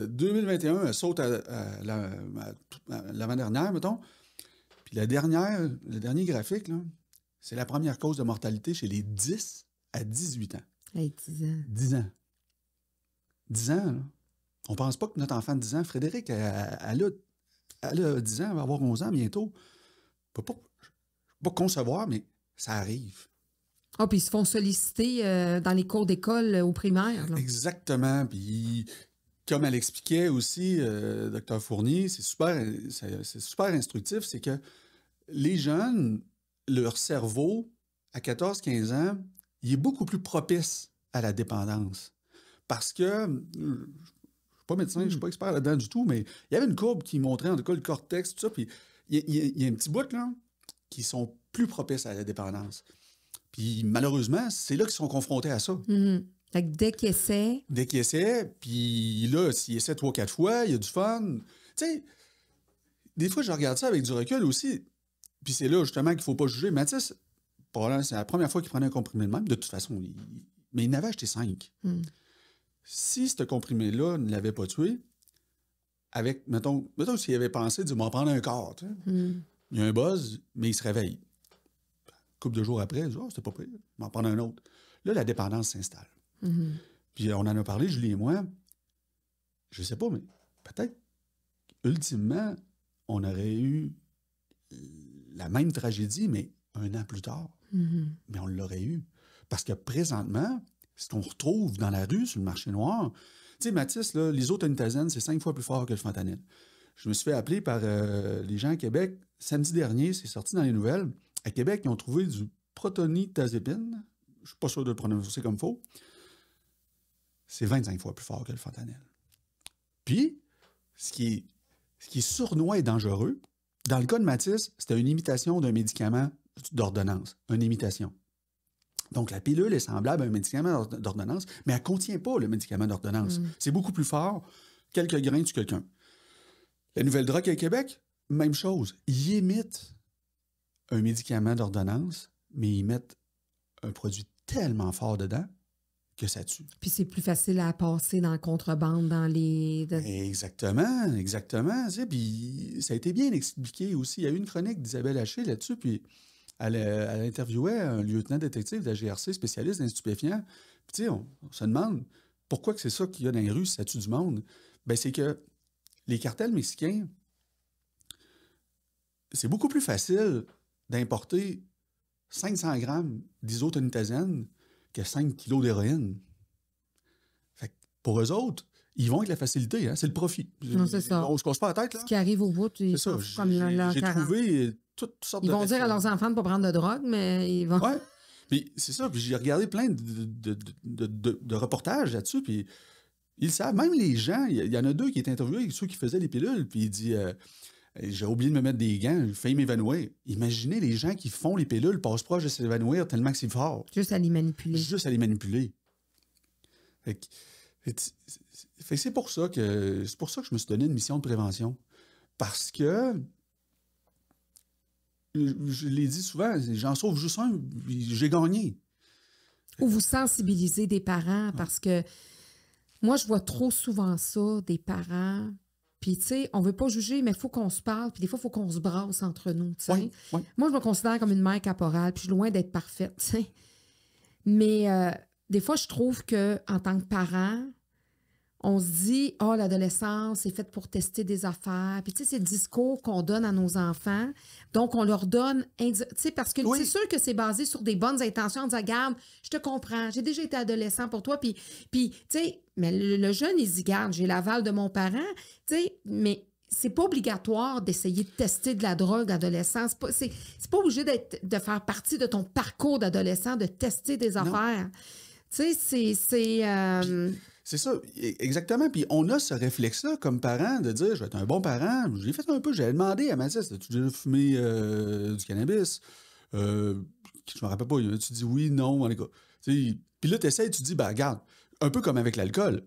2021, elle saute à l'avant-dernière, mettons. Puis le dernier graphique, là, c'est la première cause de mortalité chez les 10 à 18 ans. Hey, 10 ans. 10 ans. 10 ans, là. On pense pas que notre enfant de 10 ans, Frédéric, elle a 10 ans, elle va avoir 11 ans bientôt. Je peux pas concevoir, mais ça arrive. Ah, puis ils se font solliciter dans les cours d'école au primaire. Là. Exactement. Puis, comme elle expliquait aussi, Dr Fournier, c'est super instructif, c'est que les jeunes, leur cerveau, à 14-15 ans, il est beaucoup plus propice à la dépendance. Parce que, je ne suis pas médecin, je ne suis pas expert là-dedans du tout, mais il y avait une courbe qui montrait en tout cas le cortex, tout ça, puis il y a un petit bout, là, qui sont plus propices à la dépendance. Puis malheureusement, c'est là qu'ils sont confrontés à ça. Mm-hmm. Fait que dès qu'ils essaient... Dès qu'ils essaient, puis là, s'ils essaient 3-4 fois, il y a du fun. Tu sais, des fois, je regarde ça avec du recul aussi. Puis c'est là, justement, qu'il ne faut pas juger. Mathis, c'est la première fois qu'il prenait un comprimé de même. De toute façon, mais il n'avait acheté 5. Si ce comprimé-là ne l'avait pas tué, avec, mettons s'il avait pensé, de m'en prendre un quart, tu sais. Il y a un buzz, mais il se réveille. Une couple de jours après, il dit « Oh, c'était pas pire, je vais m'en prendre un autre. » Là, la dépendance s'installe. Puis on en a parlé, Julie et moi. Je sais pas, mais peut-être, ultimement, on aurait eu la même tragédie, mais 1 an plus tard. Mais on l'aurait eu. Parce que présentement, ce qu'on retrouve dans la rue, sur le marché noir, tu sais, Mathis, là, l'isotonitazène, c'est 5 fois plus fort que le fentanyl. Je me suis fait appeler par les gens à Québec. Samedi dernier, c'est sorti dans les nouvelles. À Québec, ils ont trouvé du protonitazépine. Je ne suis pas sûr de le prononcer comme il faut. C'est 25 fois plus fort que le fentanyl. Puis, ce qui est sournois et dangereux, dans le cas de Mathis, c'était une imitation d'un médicament d'ordonnance. Une imitation. Donc, la pilule est semblable à un médicament d'ordonnance, mais elle ne contient pas le médicament d'ordonnance. C'est beaucoup plus fort. Quelques grains tue quelqu'un. La Nouvelle Drogue à Québec, même chose. Ils imitent un médicament d'ordonnance, mais ils mettent un produit tellement fort dedans que ça tue. Puis c'est plus facile à passer dans la contrebande, dans les... Exactement. Tu sais, puis ça a été bien expliqué aussi. Il y a eu une chronique d'Isabelle Haché là-dessus, puis elle interviewait un lieutenant détective de la GRC, spécialiste d'un stupéfiant. Puis tu sais, on se demande pourquoi que c'est ça qu'il y a dans les rues, si ça tue du monde. Bien, c'est que les cartels mexicains, c'est beaucoup plus facile d'importer 500 grammes d'isotonitazène que 5 kilos d'héroïne. Fait que pour eux autres, ils vont avec la facilité, hein? C'est le profit. Non, c'est ça. On se casse pas la tête, là. Ce qui arrive au bout, ils C'est ça. sont comme leur J'ai 40. trouvé toutes sortes de... Ils vont dire à leurs enfants de ne pas prendre de drogue, mais ils vont... Ouais. Puis c'est ça. Puis j'ai regardé plein de reportages là-dessus, puis Ils le savent. Même les gens, il y en a 2 qui étaient interviewés, ceux qui faisaient les pilules, puis il dit j'ai oublié de me mettre des gants, j'ai failli m'évanouir. Imaginez les gens qui font les pilules, passent proche de s'évanouir tellement que c'est fort. Juste à les manipuler. Juste à les manipuler. Fait que c'est pour ça que je me suis donné une mission de prévention. Parce que je l'ai dit souvent, j'en sauve juste un, puis j'ai gagné. Ou vous sensibilisez des parents, parce que moi, je vois trop souvent ça, des parents. Puis, tu sais, on veut pas juger, mais il faut qu'on se parle. Puis, des fois, il faut qu'on se brasse entre nous, tu sais. Ouais. Moi, je me considère comme une mère caporale, puis je suis loin d'être parfaite, tu sais. Mais des fois, je trouve qu'en tant que parent, on se dit « Ah, l'adolescence, c'est fait pour tester des affaires. » Puis, tu sais, c'est le discours qu'on donne à nos enfants. Donc, on leur donne... Tu sais, parce que c'est sûr que c'est basé sur des bonnes intentions. On dit « Regarde, je te comprends. J'ai déjà été adolescent pour toi. » Puis tu sais, mais le jeune, il dit « Regarde, j'ai l'aval de mon parent. » Tu sais, mais c'est pas obligatoire d'essayer de tester de la drogue adolescent. C'est pas obligé de faire partie de ton parcours d'adolescent, de tester des affaires. Tu sais, c'est ça, exactement. Puis on a ce réflexe-là comme parent de dire, je vais être un bon parent. J'ai fait un peu, j'ai demandé à Mathis, as-tu déjà fumé du cannabis? Je me rappelle pas, tu dis oui, non, en tout cas. Puis là, tu essaies, tu dis, ben regarde, un peu comme avec l'alcool.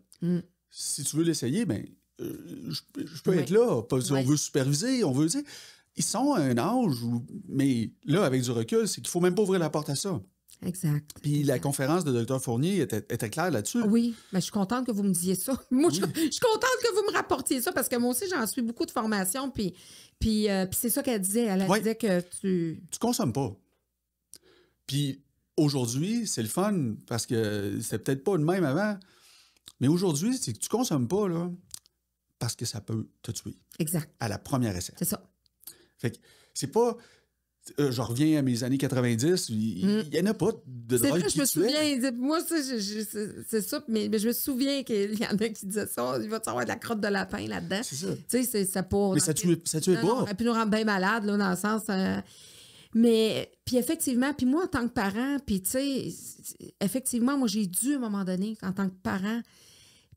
Si tu veux l'essayer, ben je peux être là. On veut superviser, on veut dire. Ils sont à un âge où, mais là, avec du recul, c'est qu'il faut même pas ouvrir la porte à ça. Exact. Puis la conférence de Dr Fournier était claire là-dessus. Oui, mais je suis contente que vous me disiez ça. Moi, je suis contente que vous me rapportiez ça parce que moi aussi, j'en suis beaucoup de formation. Puis c'est ça qu'elle disait. Elle disait que tu consommes pas. Puis aujourd'hui, c'est le fun parce que c'était peut-être pas le même avant. Mais aujourd'hui, c'est que tu consommes pas là, parce que ça peut te tuer. Exact. À la première essai. C'est ça. Fait que c'est pas... je reviens à mes années 90, il n'y en a pas de drogue qui tuait. Je me souviens, moi, c'est ça, mais je me souviens qu'il y en a qui disaient ça, il va y avoir de la crotte de lapin là-dedans. C'est ça. Tu sais, ça pour... Mais ça tuait pas. Et puis nous rendre bien malades, là, dans le sens... mais, puis effectivement, puis moi, en tant que parent, puis tu sais, effectivement, moi, j'ai dû, à un moment donné, en tant que parent,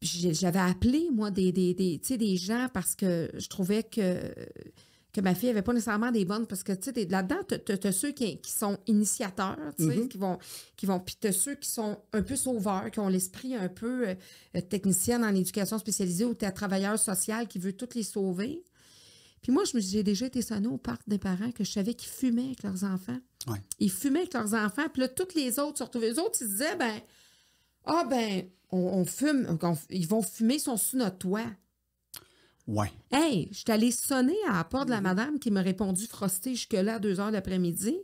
j'avais appelé, moi, des gens parce que je trouvais que ma fille n'avait pas nécessairement des bonnes, parce que, tu sais, là-dedans, tu as ceux qui sont initiateurs, tu sais, qui vont, puis tu as ceux qui sont un peu sauveurs, qui ont l'esprit un peu technicienne en éducation spécialisée ou travailleur social qui veut toutes les sauver. Puis moi, j'ai déjà été sonnée au parc des parents que je savais qu'ils fumaient avec leurs enfants. Ouais. Ils fumaient avec leurs enfants, puis là, toutes les autres se retrouvaient. Les autres, ils se disaient, on fume, ils vont fumer, ils sont sous notre toit. Ouais. Hey, je suis allée sonner à la porte de la madame qui m'a répondu frostée jusque-là à 2 heures l'après-midi.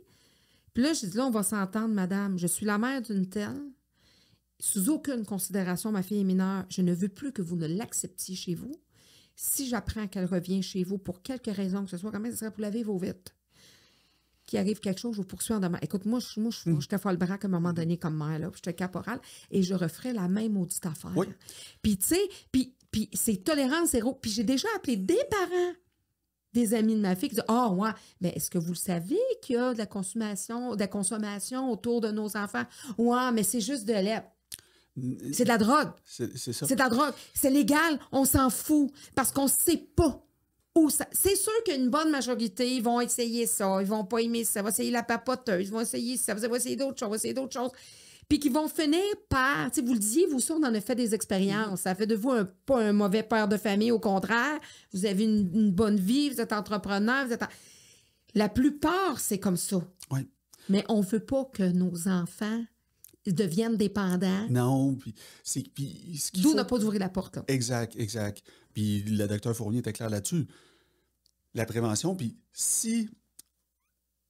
Puis là, j'ai dit, là, on va s'entendre, madame. Je suis la mère d'une telle. Sous aucune considération, ma fille est mineure. Je ne veux plus que vous ne l'acceptiez chez vous. Si j'apprends qu'elle revient chez vous pour quelque raison que ce soit, comment ça serait pour la vivre au vite? Qu'il arrive quelque chose, je vous poursuis en demain. Écoute, moi, j'étais folle braque à un moment donné comme mère, là, puis j'étais caporale, et je referais la même maudite affaire. Oui. Puis, tu sais, puis c'est tolérance zéro. Puis j'ai déjà appelé des parents, des amis de ma fille, qui disent « Ah, ouais, mais est-ce que vous le savez qu'il y a de la consommation autour de nos enfants? Ouais, mais c'est juste de lait. » C'est de la drogue. C'est ça. C'est de la drogue. C'est légal, on s'en fout, parce qu'on ne sait pas où ça... C'est sûr qu'une bonne majorité, ils vont essayer ça, ils vont pas aimer ça, ils vont essayer la papoteuse, ils vont essayer ça, ils vont essayer d'autres choses, puis qui vont finir par... Tu sais, vous le disiez, vous ça, on en a fait des expériences. Ça fait de vous pas un mauvais père de famille, au contraire. Vous avez une bonne vie, vous êtes entrepreneur, La plupart, c'est comme ça. Oui. Mais on ne veut pas que nos enfants deviennent dépendants. Non, D'où n'a pas d'ouvrir la porte, là. Exact. Puis le docteur Fournier était clair là-dessus. La prévention, puis si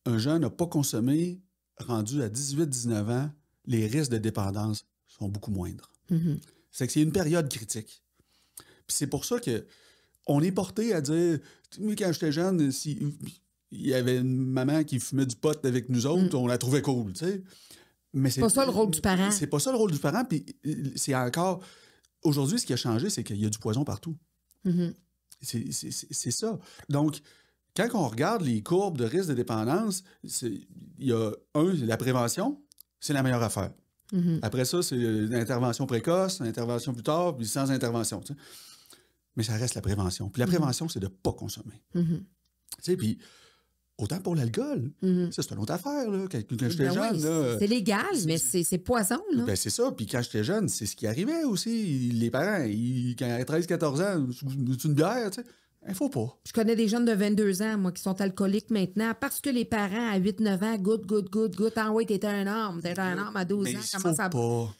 un jeune n'a pas consommé rendu à 18-19 ans, les risques de dépendance sont beaucoup moindres. Mm-hmm. C'est que c'est une période critique. Puis c'est pour ça que on est porté à dire, moi, quand j'étais jeune, il y avait une maman qui fumait du pot avec nous autres, on la trouvait cool, tu sais. Mais c'est pas ça le rôle du parent. C'est pas ça le rôle du parent, puis c'est encore... Aujourd'hui, ce qui a changé, c'est qu'il y a du poison partout. Mm-hmm. C'est ça. Donc, quand on regarde les courbes de risque de dépendance, il y a la prévention, c'est la meilleure affaire. Après ça, c'est une intervention précoce, une intervention plus tard, puis sans intervention. Tu sais. Mais ça reste la prévention. Puis la prévention, c'est de ne pas consommer. Tu sais, puis autant pour l'alcool. Ça, c'est une autre affaire. Là. Quand j'étais jeune... Oui, là, c'est légal, mais c'est poison. Là. Ben, c'est ça. Puis quand j'étais jeune, c'est ce qui arrivait aussi. Les parents, quand ils avaient 13-14 ans, c'est une bière, tu sais. Il faut pas. Je connais des jeunes de 22 ans, moi, qui sont alcooliques maintenant, parce que les parents, à 8-9 ans, goûtent. Ah oui, t'étais un homme à 12 Mais ans. il Comment faut ça... pas.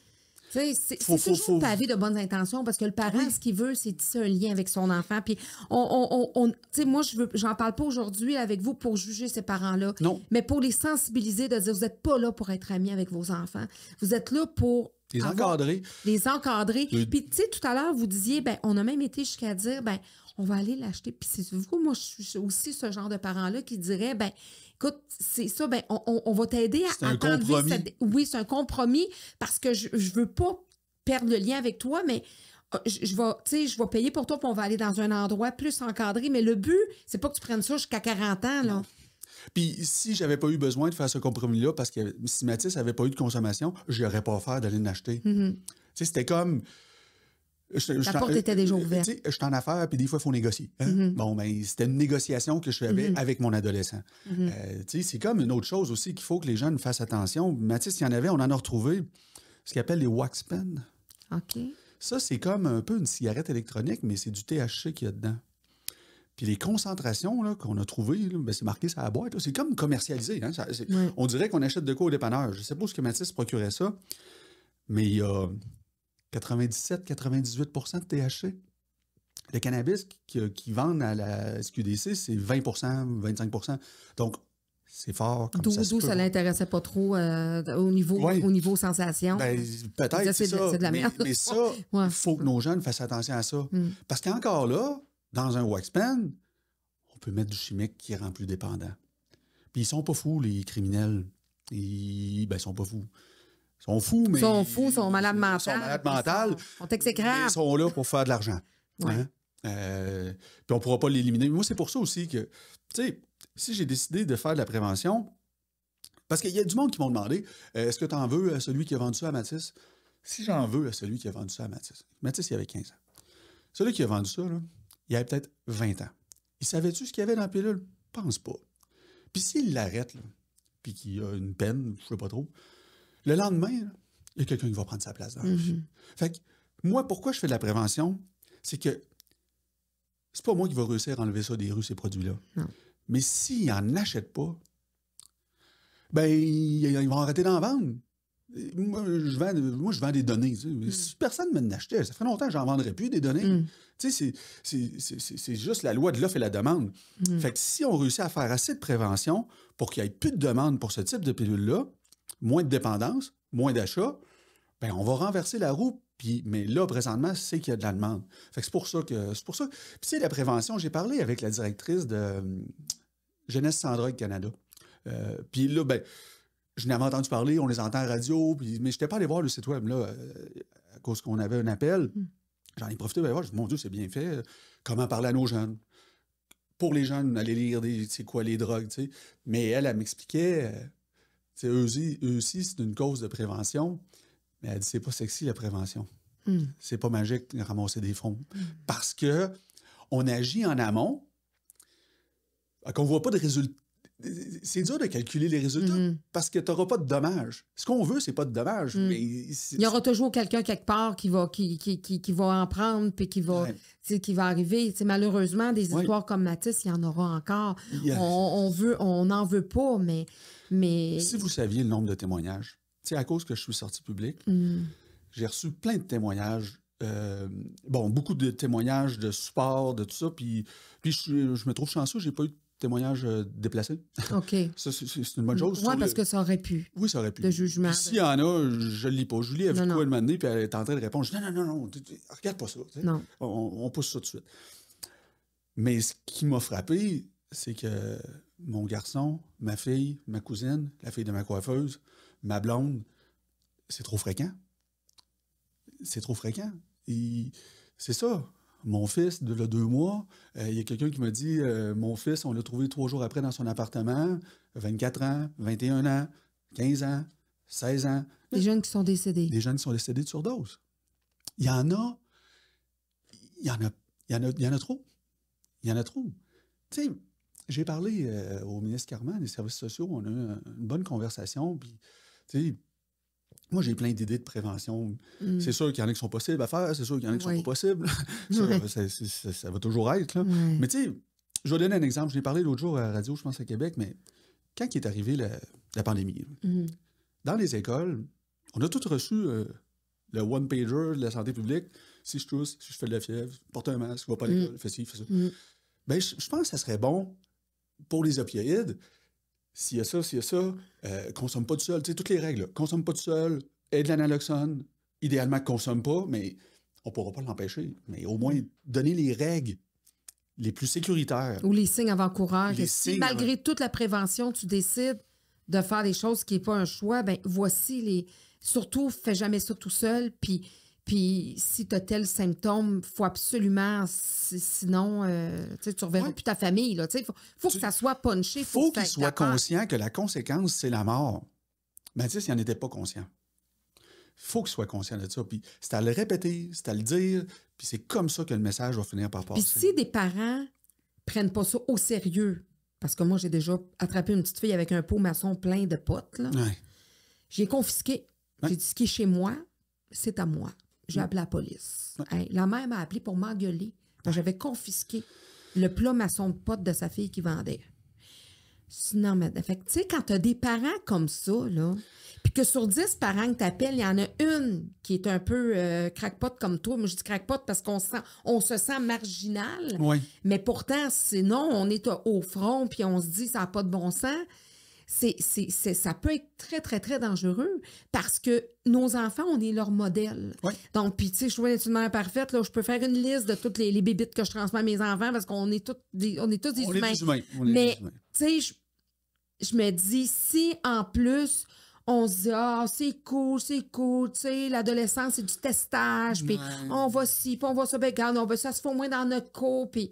C'est toujours pavé de bonnes intentions parce que le parent, ce qu'il veut, c'est tisser un lien avec son enfant. Puis, moi, j'en parle pas aujourd'hui avec vous pour juger ces parents-là, Non. mais pour les sensibiliser, de dire, vous n'êtes pas là pour être amis avec vos enfants. Vous êtes là pour... Les encadrer. Les encadrer. Puis, tu sais, tout à l'heure, vous disiez, on a même été jusqu'à dire, on va aller l'acheter. Puis, c'est vous, moi, je suis aussi ce genre de parents-là qui dirait, écoute, c'est ça, on va t'aider à t'enlever. Oui, c'est un compromis parce que je veux pas perdre le lien avec toi, mais je vais payer pour toi, puis on va aller dans un endroit plus encadré. Mais le but, c'est pas que tu prennes ça jusqu'à 40 ans, là. Non. Puis si j'avais pas eu besoin de faire ce compromis-là, parce que si Mathis n'avait pas eu de consommation, je n'aurais pas offert d'aller l'acheter. Tu sais, c'était comme... La porte était déjà ouverte. Tu sais, je suis en affaires, puis des fois, il faut négocier. Hein? Bon, ben, c'était une négociation que je faisais avec mon adolescent. Tu sais, c'est comme une autre chose aussi qu'il faut que les jeunes fassent attention. Mathis, il y en avait, on en a retrouvé ce qu'ils appellent les wax pens. OK. Ça, c'est comme un peu une cigarette électronique, mais c'est du THC qu'il y a dedans. Puis les concentrations là, qu'on a trouvées, là, ben, c'est marqué sur la boîte. C'est comme commercialisé. Hein? On dirait qu'on achète de quoi au dépanneur. Je ne sais pas où ce que Mathis procurait ça, mais il y a 97-98% de THC. Le cannabis qui vendent à la SQDC, c'est 20%, 25%. Donc, c'est fort comme ça. D'où ça ne l'intéressait pas trop au niveau sensation. Ben, peut-être, c'est ça. C'est de la merde. Mais ça, il faut que nos jeunes fassent attention à ça. Parce qu'encore là, dans un wax pen, on peut mettre du chimique qui rend plus dépendant. Puis ils sont pas fous, les criminels. Ils sont pas fous. Ils sont fous, mais... Ils sont malades mentaux. Ils sont malades mentaux. Ils sont exécrables. Ils sont là pour faire de l'argent. Ouais. Hein? Puis on ne pourra pas l'éliminer. Moi, c'est pour ça aussi que, tu sais, si j'ai décidé de faire de la prévention, parce qu'il y a du monde qui m'ont demandé, est-ce que tu en veux à celui qui a vendu ça à Mathis? Si j'en veux à celui qui a vendu ça à Mathis. Mathis, il avait 15 ans. Celui qui a vendu ça, là, il avait peut-être 20 ans. Il savait-tu ce qu'il y avait dans la pilule? Pense pas. Puis s'il l'arrête, là, puis qu'il a une peine, je ne sais pas trop, le lendemain, là, il y a quelqu'un qui va prendre sa place dans la vie. Fait que moi, pourquoi je fais de la prévention? C'est que c'est pas moi qui va réussir à enlever ça des rues, ces produits-là. Non. Mais s'ils n'en achètent pas, ben ils vont arrêter d'en vendre. Moi, je vends des données. Tu sais. Si personne ne m'en achetait, ça ferait longtemps que j'en vendrais plus des données. Tu sais, c'est juste la loi de l'offre et la demande. Fait que si on réussit à faire assez de prévention pour qu'il n'y ait plus de demande pour ce type de pilule-là, moins de dépendance, moins d'achats, ben on va renverser la roue. Mais là, présentement, c'est qu'il y a de la demande. Fait que c'est pour ça que... Puis tu sais, la prévention, j'ai parlé avec la directrice de Jeunesse sans drogue Canada. Puis là, ben, je n'avais entendu parler, on les entend à la radio, mais je n'étais pas allé voir le site web, là, à cause qu'on avait un appel. J'en ai profité, ben, je dis, mon Dieu, c'est bien fait. Comment parler à nos jeunes? Pour les jeunes, aller lire c'est quoi les drogues, tu sais. Mais elle m'expliquait, eux aussi, c'est une cause de prévention. Mais elle dit, c'est pas sexy, la prévention. C'est pas magique de ramasser des fonds. Parce que on agit en amont, qu'on voit pas de résultats. C'est dur de calculer les résultats parce que tu n'auras pas de dommages. Ce qu'on veut, c'est pas de dommages. Mais il y aura toujours quelqu'un quelque part qui va en prendre puis qui va arriver. T'sais, malheureusement, des histoires comme Mathis, il y en aura encore. On n'en veut pas, mais... Si vous saviez le nombre de témoignages, à cause que je suis sorti public, j'ai reçu plein de témoignages. Beaucoup de témoignages de support, de tout ça. Puis je me trouve chanceux, j'ai pas eu de témoignages déplacés. OK. Ça, c'est une bonne chose. Oui, parce que ça aurait pu. Oui, ça aurait pu. De jugement. Puis s'il y en a, je ne le lis pas. Julie a vu quoi le moment donné, puis elle est en train de répondre. Je dis non, regarde pas ça. Non. On pousse ça tout de suite. Mais ce qui m'a frappé, c'est que mon garçon, ma fille, ma cousine, la fille de ma coiffeuse, ma blonde, c'est trop fréquent. C'est trop fréquent. Et c'est ça. Mon fils, de 2 mois, il y a quelqu'un qui m'a dit mon fils, on l'a trouvé 3 jours après dans son appartement, 24 ans, 21 ans, 15 ans, 16 ans. Des jeunes qui sont décédés. Des jeunes qui sont décédés de surdose. Il y en a trop. Il y en a trop. Tu sais, j'ai parlé au ministre Carman des services sociaux, on a eu une bonne conversation, puis, tu sais, moi, j'ai plein d'idées de prévention. C'est sûr qu'il y en a qui sont possibles à faire, c'est sûr qu'il y en a qui sont pas possibles. Ça va toujours être, là. Mais tu sais, je vais donner un exemple. Je l'ai parlé l'autre jour à la radio, je pense à Québec, mais quand il est arrivé la pandémie, dans les écoles, on a tous reçu le one-pager de la santé publique. Si je tousse, si je fais de la fièvre, porte un masque, va pas à l'école, fais ci, fais ça. Ben, je pense que ça serait bon pour les opioïdes. S'il y a ça, consomme pas tout seul. Tu sais, toutes les règles. Là. Consomme pas tout seul, aide l'analoxone. Idéalement, consomme pas, mais on pourra pas l'empêcher. Mais au moins, donner les règles les plus sécuritaires. Ou les signes avant-coureurs. Si malgré toute la prévention, tu décides de faire des choses qui n'est pas un choix, ben voici les... Surtout, fais jamais ça tout seul, puis si tu as tel symptôme, il faut absolument, sinon, tu ne reverras plus ta famille. Il faut que ça soit punché. Il faut qu'il soit conscient que la conséquence, c'est la mort. Mathis, il n'en était pas conscient. Il faut qu'il soit conscient de ça. Puis c'est à le répéter, c'est à le dire, puis c'est comme ça que le message va finir par passer. Puis si des parents prennent pas ça au sérieux, parce que moi, j'ai déjà attrapé une petite fille avec un pot maçon plein de potes, là. J'ai confisqué. J'ai dit, ce qui est chez moi, c'est à moi. J'ai appelé la police. Hey, la mère m'a appelé pour m'engueuler. J'avais confisqué le plat maçon de potes de sa fille qui vendait. Non, mais tu sais, quand tu as des parents comme ça, là, puis que sur 10 parents que tu appelles, il y en a une qui est un peu crackpot comme toi. Moi, je dis crackpot parce qu'on se sent marginal. Mais pourtant, sinon, on est au front puis on se dit ça n'a pas de bon sens. Ça peut être très, très, très dangereux parce que nos enfants, on est leur modèle. Donc, puis, tu sais, je suis une mère parfaite. Là, je peux faire une liste de toutes les bébites que je transmets à mes enfants parce qu'on est tous des humains. Mais, tu sais, je me dis, si en plus, on se dit, c'est cool, tu sais, l'adolescence, c'est du testage, puis on va ci, puis on va ça, ben, regarde, ça se fait au moins dans notre cours, puis.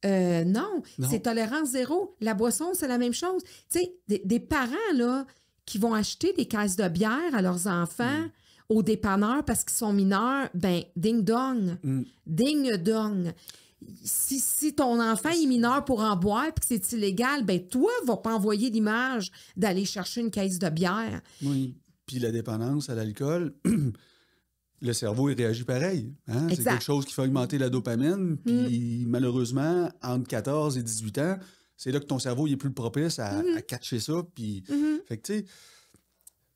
Non, c'est tolérance zéro. La boisson, c'est la même chose. Tu sais, des parents là, qui vont acheter des caisses de bière à leurs enfants au dépanneur parce qu'ils sont mineurs, ben ding-dong. Ding-dong. Si ton enfant est mineur pour en boire et que c'est illégal, ben toi, va pas envoyer l'image d'aller chercher une caisse de bière. Oui. Puis la dépendance à l'alcool... Le cerveau, il réagit pareil. Hein? C'est quelque chose qui fait augmenter la dopamine. Puis malheureusement, entre 14 et 18 ans, c'est là que ton cerveau il est plus propice à catcher ça. Puis, fait que tu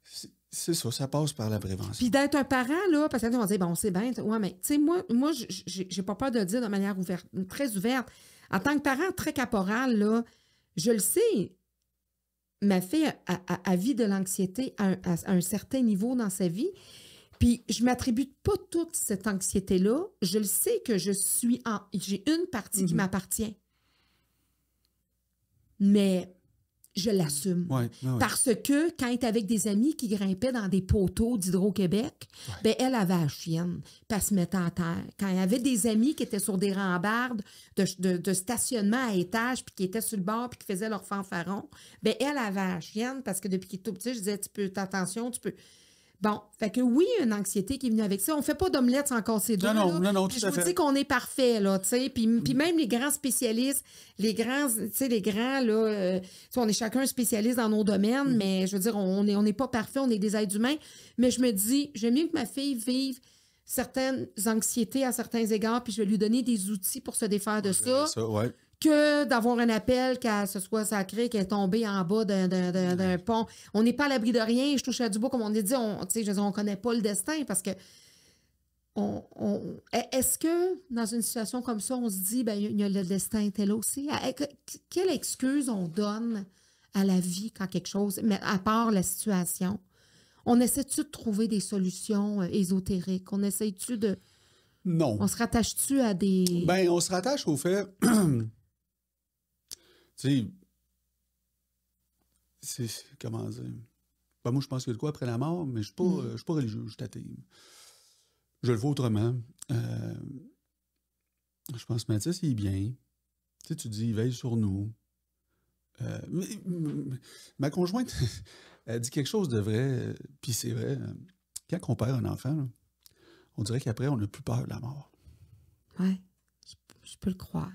sais, c'est ça passe par la prévention. Puis d'être un parent, là, parce que on va dire, bon, c'est bien, ouais, mais tu sais, moi j'ai pas peur de le dire de manière ouverte, très ouverte. En tant que parent très caporal, là, je le sais, ma fille a vit de l'anxiété à un certain niveau dans sa vie. Puis, je ne m'attribue pas toute cette anxiété-là. Je le sais que j'ai une partie qui m'appartient. Mais je l'assume. Parce que quand elle est avec des amis qui grimpaient dans des poteaux d'Hydro-Québec, ben elle avait la chienne, puis elle se mettait à terre. Quand il y avait des amis qui étaient sur des rambardes de stationnement à étage, puis qui étaient sur le bord, puis qui faisaient leur fanfaron, ben elle avait la chienne, parce que depuis qu'il est tout petit, je disais, attention, tu peux... Bon, fait que oui, une anxiété qui est venue avec ça. On fait pas d'omelette sans casser deux. Non, tout à fait. Je vous dis qu'on est parfait, là, tu sais. Puis même les grands spécialistes, les grands, là, on est chacun spécialiste dans nos domaines, mais je veux dire, on n'est pas parfait, on est des êtres humains. Mais je me dis, j'aime mieux que ma fille vive certaines anxiétés à certains égards, puis je vais lui donner des outils pour se défaire de ça. Que d'avoir un appel qu'elle se soit sacrée, qu'elle est tombée en bas d'un pont. On n'est pas à l'abri de rien. Je touche à du bois, comme on a dit. On ne connaît pas le destin parce que est-ce que dans une situation comme ça, on se dit, ben il y a le destin était là aussi? Quelle excuse on donne à la vie quand quelque chose, mais à part la situation? On essaie-tu de trouver des solutions ésotériques? On essaie-tu de... Non. On se rattache-tu à des... Ben, on se rattache au fait... Tu sais, comment dire? Ben, moi, je pense qu'il y a de quoi après la mort, mais je ne suis pas religieux, je suis athée. Je le vois autrement. Je pense que Mathis, il est bien. Tu dis, il veille sur nous. Ma conjointe, Elle dit quelque chose de vrai, puis c'est vrai. Quand on perd un enfant, là, on dirait qu'après, on n'a plus peur de la mort. Oui, je peux le croire.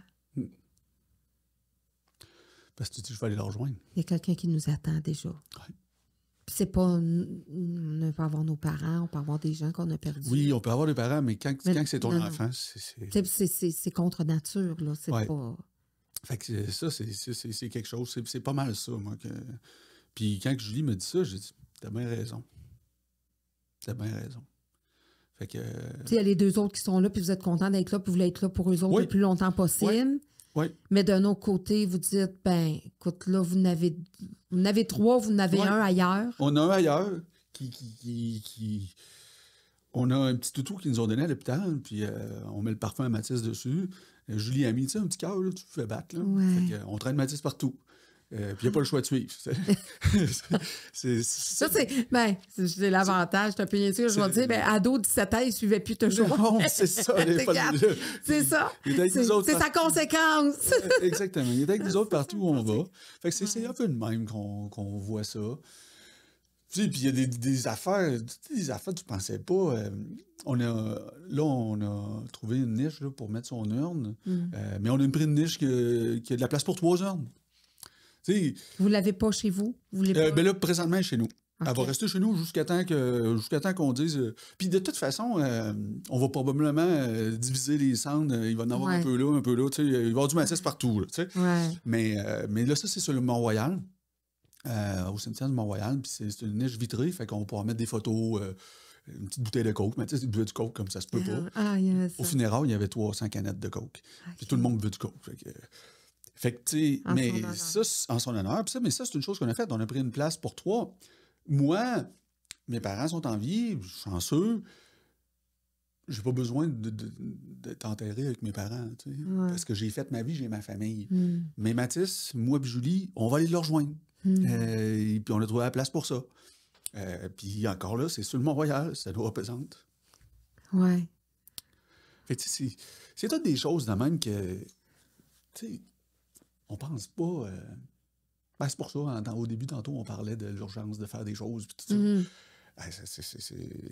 Parce que tu dis, je vais aller la rejoindre. Il y a quelqu'un qui nous attend déjà. Ouais. Puis c'est pas... On peut avoir nos parents, on peut avoir des gens qu'on a perdus. Oui, on peut avoir des parents, mais quand c'est ton non, enfant, c'est contre nature, là. C'est pas... Fait que ça, c'est quelque chose. C'est pas mal ça, moi. Puis quand Julie me dit ça, j'ai dit, t'as bien raison. T'as bien raison. Fait que... il y a les 2 autres qui sont là, puis vous êtes contents d'être là, puis vous voulez être là pour eux autres le plus longtemps possible. Oui. Mais d'un autre côté, vous dites, ben, écoute, là, vous en avez 3, vous en avez un ailleurs. On a un ailleurs qui... On a un petit toutou qu'ils nous ont donné à l'hôpital, puis on met le parfum à Mathis dessus. Julie a mis, tu sais, un petit cœur, là, tu te fais battre. Là. Ouais. Fait on traîne Mathis partout. Puis il n'y a pas le choix de suivre. Ça, c'est l'avantage. C'est un peu niaiseux. Je vais dire, ben, ado, 17 ans, il ne suivait plus toujours. Non, c'est ça. C'est ça. C'est sa conséquence. Exactement. Il est avec nous autres partout où on va. Fait que c'est un peu de même qu'on voit ça. Puis il y a des affaires, tu ne pensais pas. On a trouvé une niche là, pour mettre son urne, mais on a pris une niche qui a de la place pour 3 urnes. T'sais, vous ne l'avez pas chez vous? Ben là, présentement, chez nous. Okay. Elle va rester chez nous jusqu'à temps qu'on dise... Puis de toute façon, on va probablement diviser les cendres. Il va en avoir un peu là. Il va y avoir du Mathis partout. Là, mais là, ça, c'est sur le Mont-Royal. Au cimetière du Mont-Royal. Puis c'est une niche vitrée. Fait qu'on pourra mettre des photos... une petite bouteille de coke. Mais tu sais, il buvait du coke comme ça se peut pas. Au funérail, il y avait 300 canettes de coke. Okay. Puis tout le monde buvait du coke. Fait que, tu sais, mais ça, en son honneur. Mais ça, c'est une chose qu'on a faite. On a pris une place pour 3. Moi, mes parents sont en vie, chanceux. J'ai pas besoin d'être enterré avec mes parents, tu sais, parce que j'ai fait ma vie, j'ai ma famille. Mais Mathis, moi et Julie, on va aller le rejoindre. Et puis on a trouvé la place pour ça. Puis encore là, c'est sur le Mont-Royal, ça nous représente. Ouais. Fait que c'est toutes des choses de même que, tu sais, on pense pas... Ben, c'est pour ça, au début, tantôt, on parlait de l'urgence de faire des choses. Puis tout ça.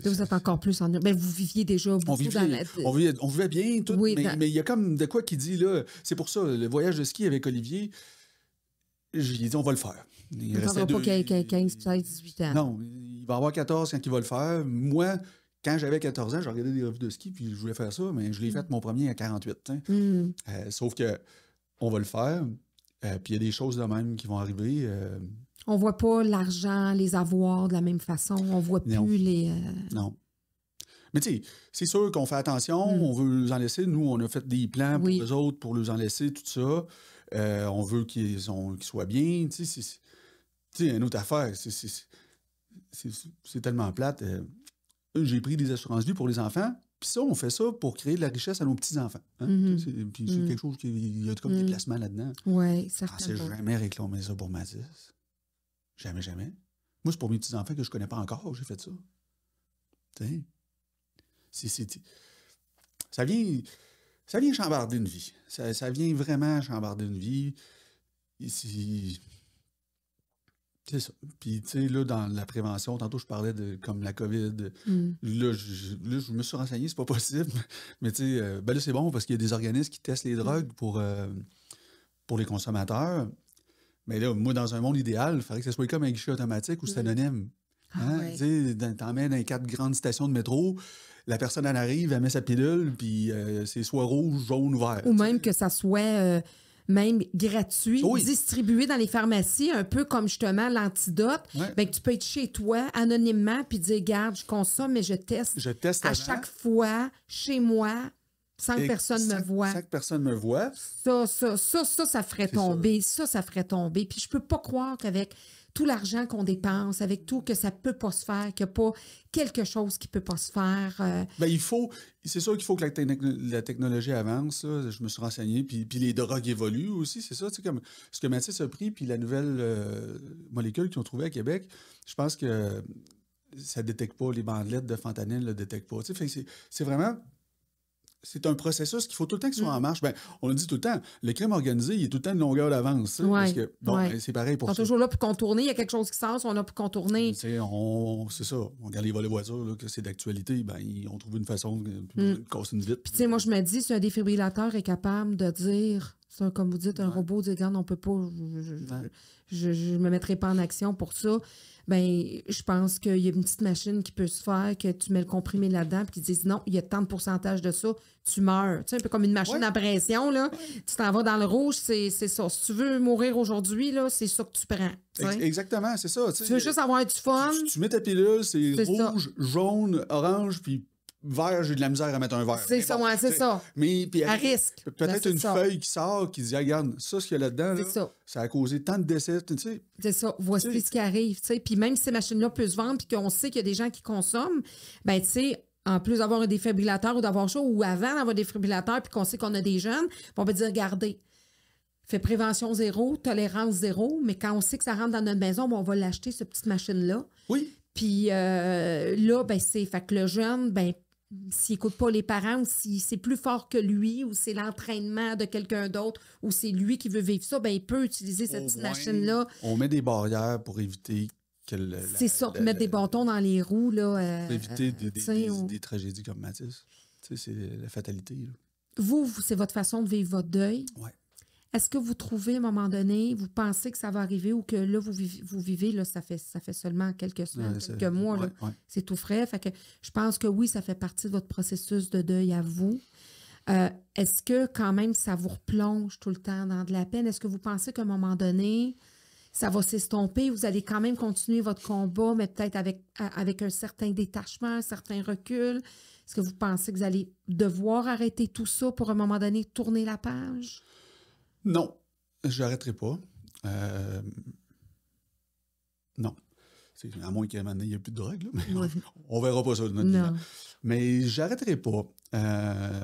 Vous êtes encore plus en... Ben, vous viviez déjà beaucoup on vivait bien, tout, mais il y a comme de quoi qui dit, là, c'est pour ça, le voyage de ski avec Olivier, j'ai dit, on va le faire. Il ne prendra pas 15, 16, 18 ans. Non, il va avoir 14 quand il va le faire. Moi, quand j'avais 14 ans, j'ai regardé des revues de ski, puis je voulais faire ça, mais je l'ai fait mon premier à 48. Sauf que on va le faire. Puis il y a des choses de même qui vont arriver. On voit pas l'argent, les avoirs de la même façon. On voit plus les... Non. Mais tu sais, c'est sûr qu'on fait attention. On veut les en laisser. Nous, on a fait des plans pour eux autres, pour les en laisser, tout ça. On veut qu'ils soient bien. Tu sais, une autre affaire, c'est tellement plate. J'ai pris des assurances-vie pour les enfants. Puis ça, on fait ça pour créer de la richesse à nos petits-enfants. Hein? Puis c'est quelque chose il y a comme des placements là-dedans. Oui, certainement. Je n'ai jamais réclamé ça pour Mathis. Jamais, jamais. Moi, c'est pour mes petits-enfants que je ne connais pas encore que j'ai fait ça. Tu sais, ça vient chambarder une vie. Ça vient vraiment chambarder une vie. C'est ça. Puis, tu sais, là, dans la prévention, tantôt, je parlais de comme la COVID. Là, je me suis renseigné, c'est pas possible. Mais, tu sais, ben là, c'est bon parce qu'il y a des organismes qui testent les drogues pour les consommateurs. Mais là, moi, dans un monde idéal, il faudrait que ce soit comme un guichet automatique ou c'est anonyme. Hein? Tu sais, t'emmènes dans les 4 grandes stations de métro, la personne, elle arrive, elle met sa pilule, puis c'est soit rouge, jaune ou vert. Ou même que ça soit... même gratuit, distribué dans les pharmacies, un peu comme justement l'antidote, bien que tu peux être chez toi anonymement puis dire, regarde, je consomme, mais je teste à chaque fois, chez moi, sans que personne me voie. Sans que personne me voie. Ça ferait tomber. Ça ferait tomber. Puis je peux pas croire qu'avec tout l'argent qu'on dépense, avec tout, que ça peut pas se faire, qu'il n'y a pas quelque chose qui peut pas se faire. Ben, c'est sûr qu'il faut que la technologie avance, ça, je me suis renseigné, puis les drogues évoluent aussi, c'est ça, tu sais, comme ce que Mathis a pris, puis la nouvelle molécule qu'ils ont trouvée à Québec, je pense que ça ne détecte pas, les bandelettes de fentanyl ne le détectent pas. Tu sais, c'est vraiment c'est un processus qu'il faut tout le temps qu'il soit en marche. Ben, on le dit tout le temps, le crime organisé, il est tout le temps une longueur d'avance. Parce que, ben, c'est pareil pour ça. On est toujours là pour contourner. Il y a quelque chose qui sort, on est là pour contourner. C'est ça. On regarde les volets voitures, là, que c'est d'actualité. Ben, ils ont trouvé une façon de casser une vitre. Puis, moi, je me dis, si un défibrillateur est capable de dire, comme vous dites, un robot dit, regarde, on peut pas, je me mettrai pas en action pour ça. Ben, je pense qu'il y a une petite machine qui peut se faire, que tu mets le comprimé là-dedans, puis qu'ils disent non, il y a tant de pourcentage de ça, tu meurs. Tu sais, un peu comme une machine à pression, là. Tu t'en vas dans le rouge, c'est ça. Si tu veux mourir aujourd'hui, là, c'est ça que tu prends. Exactement, c'est ça. Tu veux juste avoir du fun. Tu mets ta pilule, c'est rouge, jaune, orange, puis vert, j'ai de la misère à mettre un vert. C'est ça, c'est ça. Mais puis à risque. Peut-être une feuille qui sort qui dit regarde, ça, ce qu'il y a là-dedans, là, ça a causé tant de décès. Tu sais. C'est ça. Voici ce qui arrive. Tu sais. Puis même si ces machines-là peuvent se vendre puis qu'on sait qu'il y a des gens qui consomment, ben tu sais, en plus d'avoir un défibrillateur ou d'avoir chaud, ou avant d'avoir un défibrillateur puis qu'on sait qu'on a des jeunes, on peut dire regardez, fait prévention zéro, tolérance zéro, mais quand on sait que ça rentre dans notre maison, ben, on va l'acheter, cette petite machine-là. Oui. Puis là, ben c'est. Fait que le jeune, ben s'il n'écoute pas les parents ou si c'est plus fort que lui ou c'est l'entraînement de quelqu'un d'autre ou c'est lui qui veut vivre ça, ben il peut utiliser cette petite machine-là. On met des barrières pour éviter que c'est ça, mettre des bâtons dans les roues. Là, pour éviter des tragédies comme Mathis. C'est la fatalité. Là. Vous, c'est votre façon de vivre votre deuil. Oui. Est-ce que vous trouvez, à un moment donné, vous pensez que ça va arriver ou que là, vous vivez, là, ça fait seulement quelques semaines, quelques mois, là, c'est tout frais. Fait que je pense que oui, ça fait partie de votre processus de deuil à vous. Est-ce que quand même, ça vous replonge tout le temps dans de la peine? Est-ce que vous pensez qu'à un moment donné, ça va s'estomper? Vous allez quand même continuer votre combat, mais peut-être avec un certain détachement, un certain recul? Est-ce que vous pensez que vous allez devoir arrêter tout ça pour à un moment donné tourner la page? Non, j'arrêterai pas. Non. À moins qu'à un moment donné, il n'y ait plus de drogue, là, mais on ne verra pas ça de notre vie. Mais j'arrêterai pas.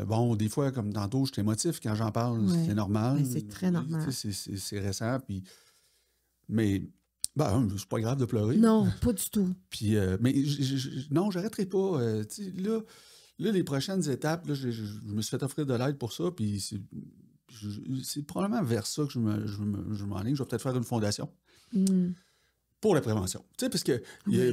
Bon, des fois, comme tantôt, je suis émotif quand j'en parle, c'est normal. C'est très normal. C'est récent, puis... Mais, c'est pas grave de pleurer. Non, pas du tout. Puis, mais non, j'arrêterai pas. Là, les prochaines étapes, là, je me suis fait offrir de l'aide pour ça, puis c'est probablement vers ça que je m'enligne. Je vais peut-être faire une fondation pour la prévention. Tu sais, parce que,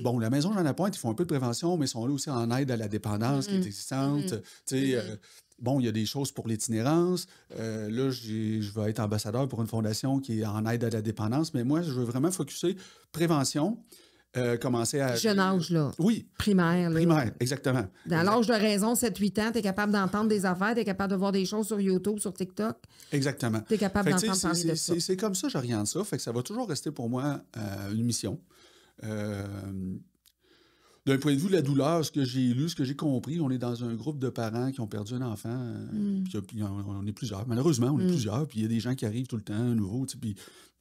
bon, la Maison Jean-Lapointe, ils font un peu de prévention, mais ils sont là aussi en aide à la dépendance qui est existante. Tu sais, bon, il y a des choses pour l'itinérance. Là, je vais être ambassadeur pour une fondation qui est en aide à la dépendance, mais moi, je veux vraiment focusser prévention. Commencer à... Jeune âge, là. Oui. Primaire, là. Primaire, exactement. Dans l'âge de raison, 7-8 ans, tu es capable d'entendre des affaires, tu es capable de voir des choses sur YouTube, sur TikTok. Exactement. Tu es capable d'entendre parler de ça. C'est comme ça que j'oriente ça. Fait que ça va toujours rester pour moi une mission. D'un point de vue de la douleur, ce que j'ai lu, ce que j'ai compris, on est dans un groupe de parents qui ont perdu un enfant. Puis on est plusieurs. Malheureusement, on est plusieurs. Puis il y a des gens qui arrivent tout le temps, nouveaux. Puis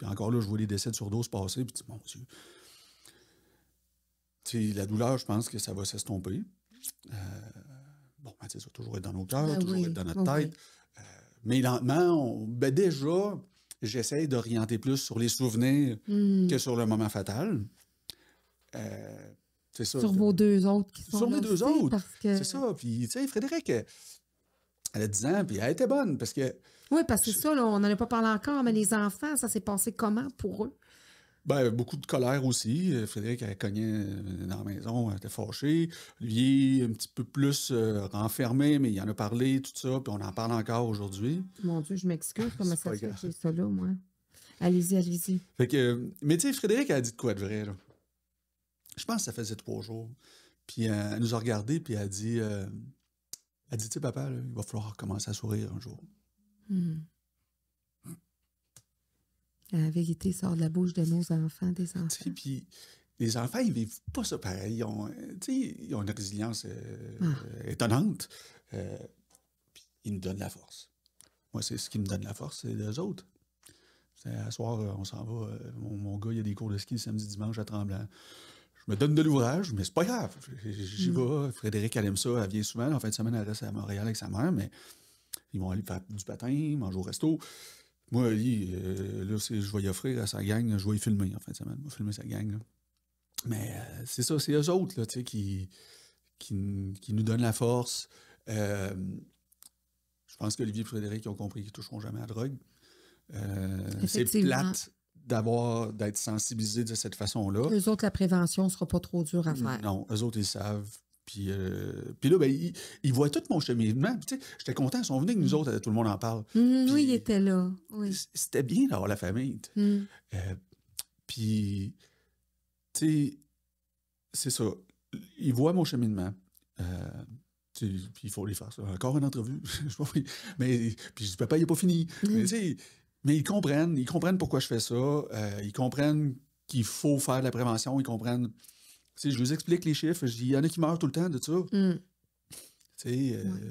encore là, je vois les décès de surdose passer. Puis mon Dieu... la douleur, je pense que ça va s'estomper. Ça va toujours être dans nos cœurs, toujours être dans notre tête. Mais lentement, déjà, j'essaie d'orienter plus sur les souvenirs que sur le moment fatal. C'est ça. Sur vos deux autres qui sont sur là mes deux aussi, autres. parce que... C'est ça. Puis, tu sais, Frédéric, elle a 10 ans, puis elle était bonne, parce que... Oui, parce que c'est ça, là, on n'en a pas parlé encore, mais les enfants, ça s'est passé comment pour eux? Beaucoup de colère aussi. Frédéric, elle cognait dans la maison, elle était fâchée. Lui, un petit peu plus renfermé, mais il en a parlé, tout ça, puis on en parle encore aujourd'hui. Mon Dieu, je m'excuse, comment ça se fait que j'ai ça là, moi? Allez-y. Fait que, mais tu sais, Frédéric, elle a dit de quoi de vrai, là? Je pense que ça faisait 3 jours. Puis elle nous a regardés, puis elle dit, tu sais, papa, là, il va falloir commencer à sourire un jour. La vérité sort de la bouche de nos enfants, des enfants. Puis les enfants, ils vivent pas ça pareil. Ils ont une résilience étonnante. Puis ils nous donnent la force. Moi, c'est ce qui me donne la force, c'est les autres. À soir, on s'en va. Mon gars, il y a des cours de ski le samedi, dimanche à Tremblant. Je me donne de l'ouvrage, mais c'est pas grave. J'y vais. Frédéric, elle aime ça. Elle vient souvent. En fin de semaine, elle reste à Montréal avec sa mère, mais ils vont aller faire du patin, manger au resto. Moi, là, je vais y offrir à sa gang, je vais y filmer en fin de semaine. Je vais filmer sa gang. Là. Mais c'est ça, c'est eux autres là, qui nous donnent la force. Je pense qu'Olivier et Frédéric ont compris qu'ils ne toucheront jamais à la drogue. C'est Effectivement. plate d'être sensibilisés de cette façon-là. Eux autres, la prévention ne sera pas trop dure à faire. Non, eux autres, ils savent. Puis là, ben, ils voient tout mon cheminement. Puis, tu sais, j'étais content. Ils sont venus avec nous autres, tout le monde en parle. Oui, il était là. Oui. C'était bien d'avoir la famille. Puis, tu sais, c'est ça. Ils voient mon cheminement. Puis il faut les faire ça. Encore une entrevue. Mais puis je dis, papa, il n'est pas fini. Mais ils comprennent pourquoi je fais ça. Ils comprennent qu'il faut faire de la prévention. Ils comprennent. Je vous explique les chiffres. Je dis, il y en a qui meurent tout le temps de ça.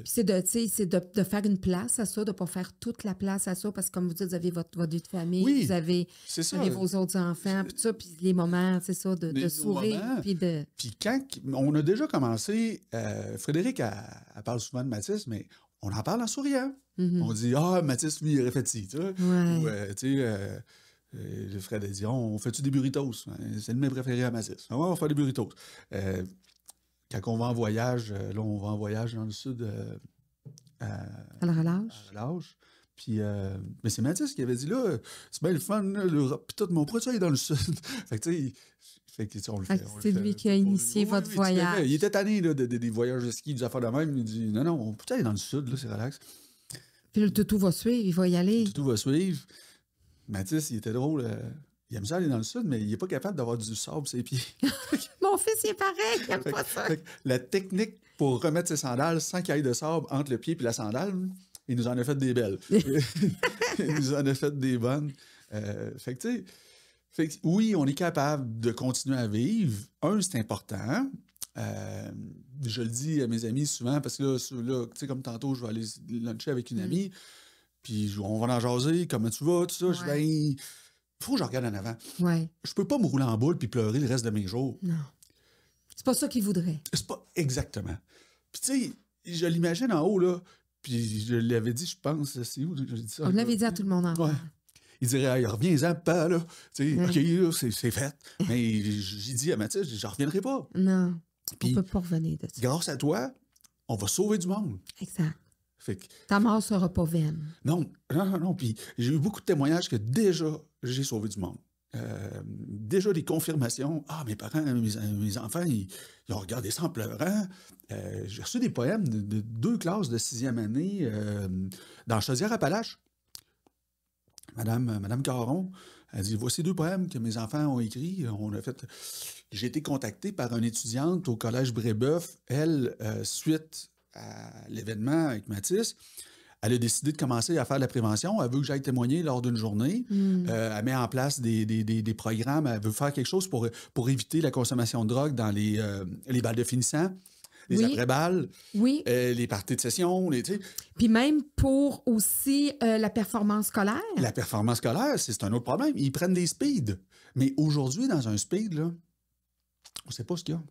C'est de faire une place à ça, de ne pas faire toute la place à ça, parce que comme vous dites, vous avez votre vie de famille, oui, vous avez vos autres enfants, puis ça, puis les moments, c'est ça, de sourire. Puis quand on a déjà commencé, Frédéric, elle parle souvent de Mathis, mais on en parle en souriant. On dit, Mathis, lui, il aurait fait ci. Fred a dit, on fait-tu des burritos? C'est le mes préférés à Mathis. On va faire des burritos. Quand on va en voyage, là, on va en voyage dans le sud à la relâche. Puis, mais c'est Mathis qui avait dit, là, c'est bien le fun, l'Europe, puis tout, mon produit est dans le sud. Fait que, tu sais, on le fait. C'est lui qui a initié votre voyage. Il était tanné des voyages de ski, des affaires de même. Il dit, non, on peut aller dans le sud, là, c'est relax. Puis le toutou va suivre, il va y aller. Le toutou va suivre. Mathis, il était drôle. Il aime ça aller dans le sud, mais il n'est pas capable d'avoir du sable sur ses pieds. Mon fils, il est pareil, il n'aime pas ça. La technique pour remettre ses sandales sans qu'il y ait de sable entre le pied et la sandale, il nous en a fait des belles. Il nous en a fait des bonnes. Fait que, tu sais, oui, on est capable de continuer à vivre. C'est important. Je le dis à mes amis souvent, parce que là tu sais, comme tantôt, je vais aller luncher avec une amie, puis on va en jaser, comment tu vas, tout ça. Je dis, ben, il faut que je regarde en avant. Ouais. Je peux pas me rouler en boule puis pleurer le reste de mes jours. Non. C'est pas ça qu'il voudrait. C'est pas exactement. Puis tu sais, je l'imagine en haut, là, puis je l'avais dit, je pense, c'est où que j'ai dit ça? On l'avait dit à tout le monde en ouais. Il dirait, hey, reviens-en, pas, là. Tu sais, OK, là, c'est fait. Mais j'ai dit à Mathilde, je reviendrai pas. Non. Puis, on peut pas revenir de ça. Grâce à toi, on va sauver du monde. Exact. Fait que, ta mort sera pas vaine. Non. Puis j'ai eu beaucoup de témoignages que déjà, j'ai sauvé du monde. Déjà des confirmations. Mes parents, mes enfants, ils ont regardé ça en pleurant. J'ai reçu des poèmes de 2 classes de 6e année dans Chaudière-Appalaches. Madame Caron a dit, voici 2 poèmes que mes enfants ont écrits. J'ai été contacté par une étudiante au collège Brébeuf. Elle, suite à l'événement avec Mathis, elle a décidé de commencer à faire de la prévention. Elle veut que j'aille témoigner lors d'une journée. Elle met en place des programmes. Elle veut faire quelque chose pour éviter la consommation de drogue dans les balles de finissant, les après-balles, les parties de session. Puis même pour aussi la performance scolaire. La performance scolaire, c'est un autre problème. Ils prennent des speeds. Mais aujourd'hui, dans un speed, là, on ne sait pas ce qu'il y a.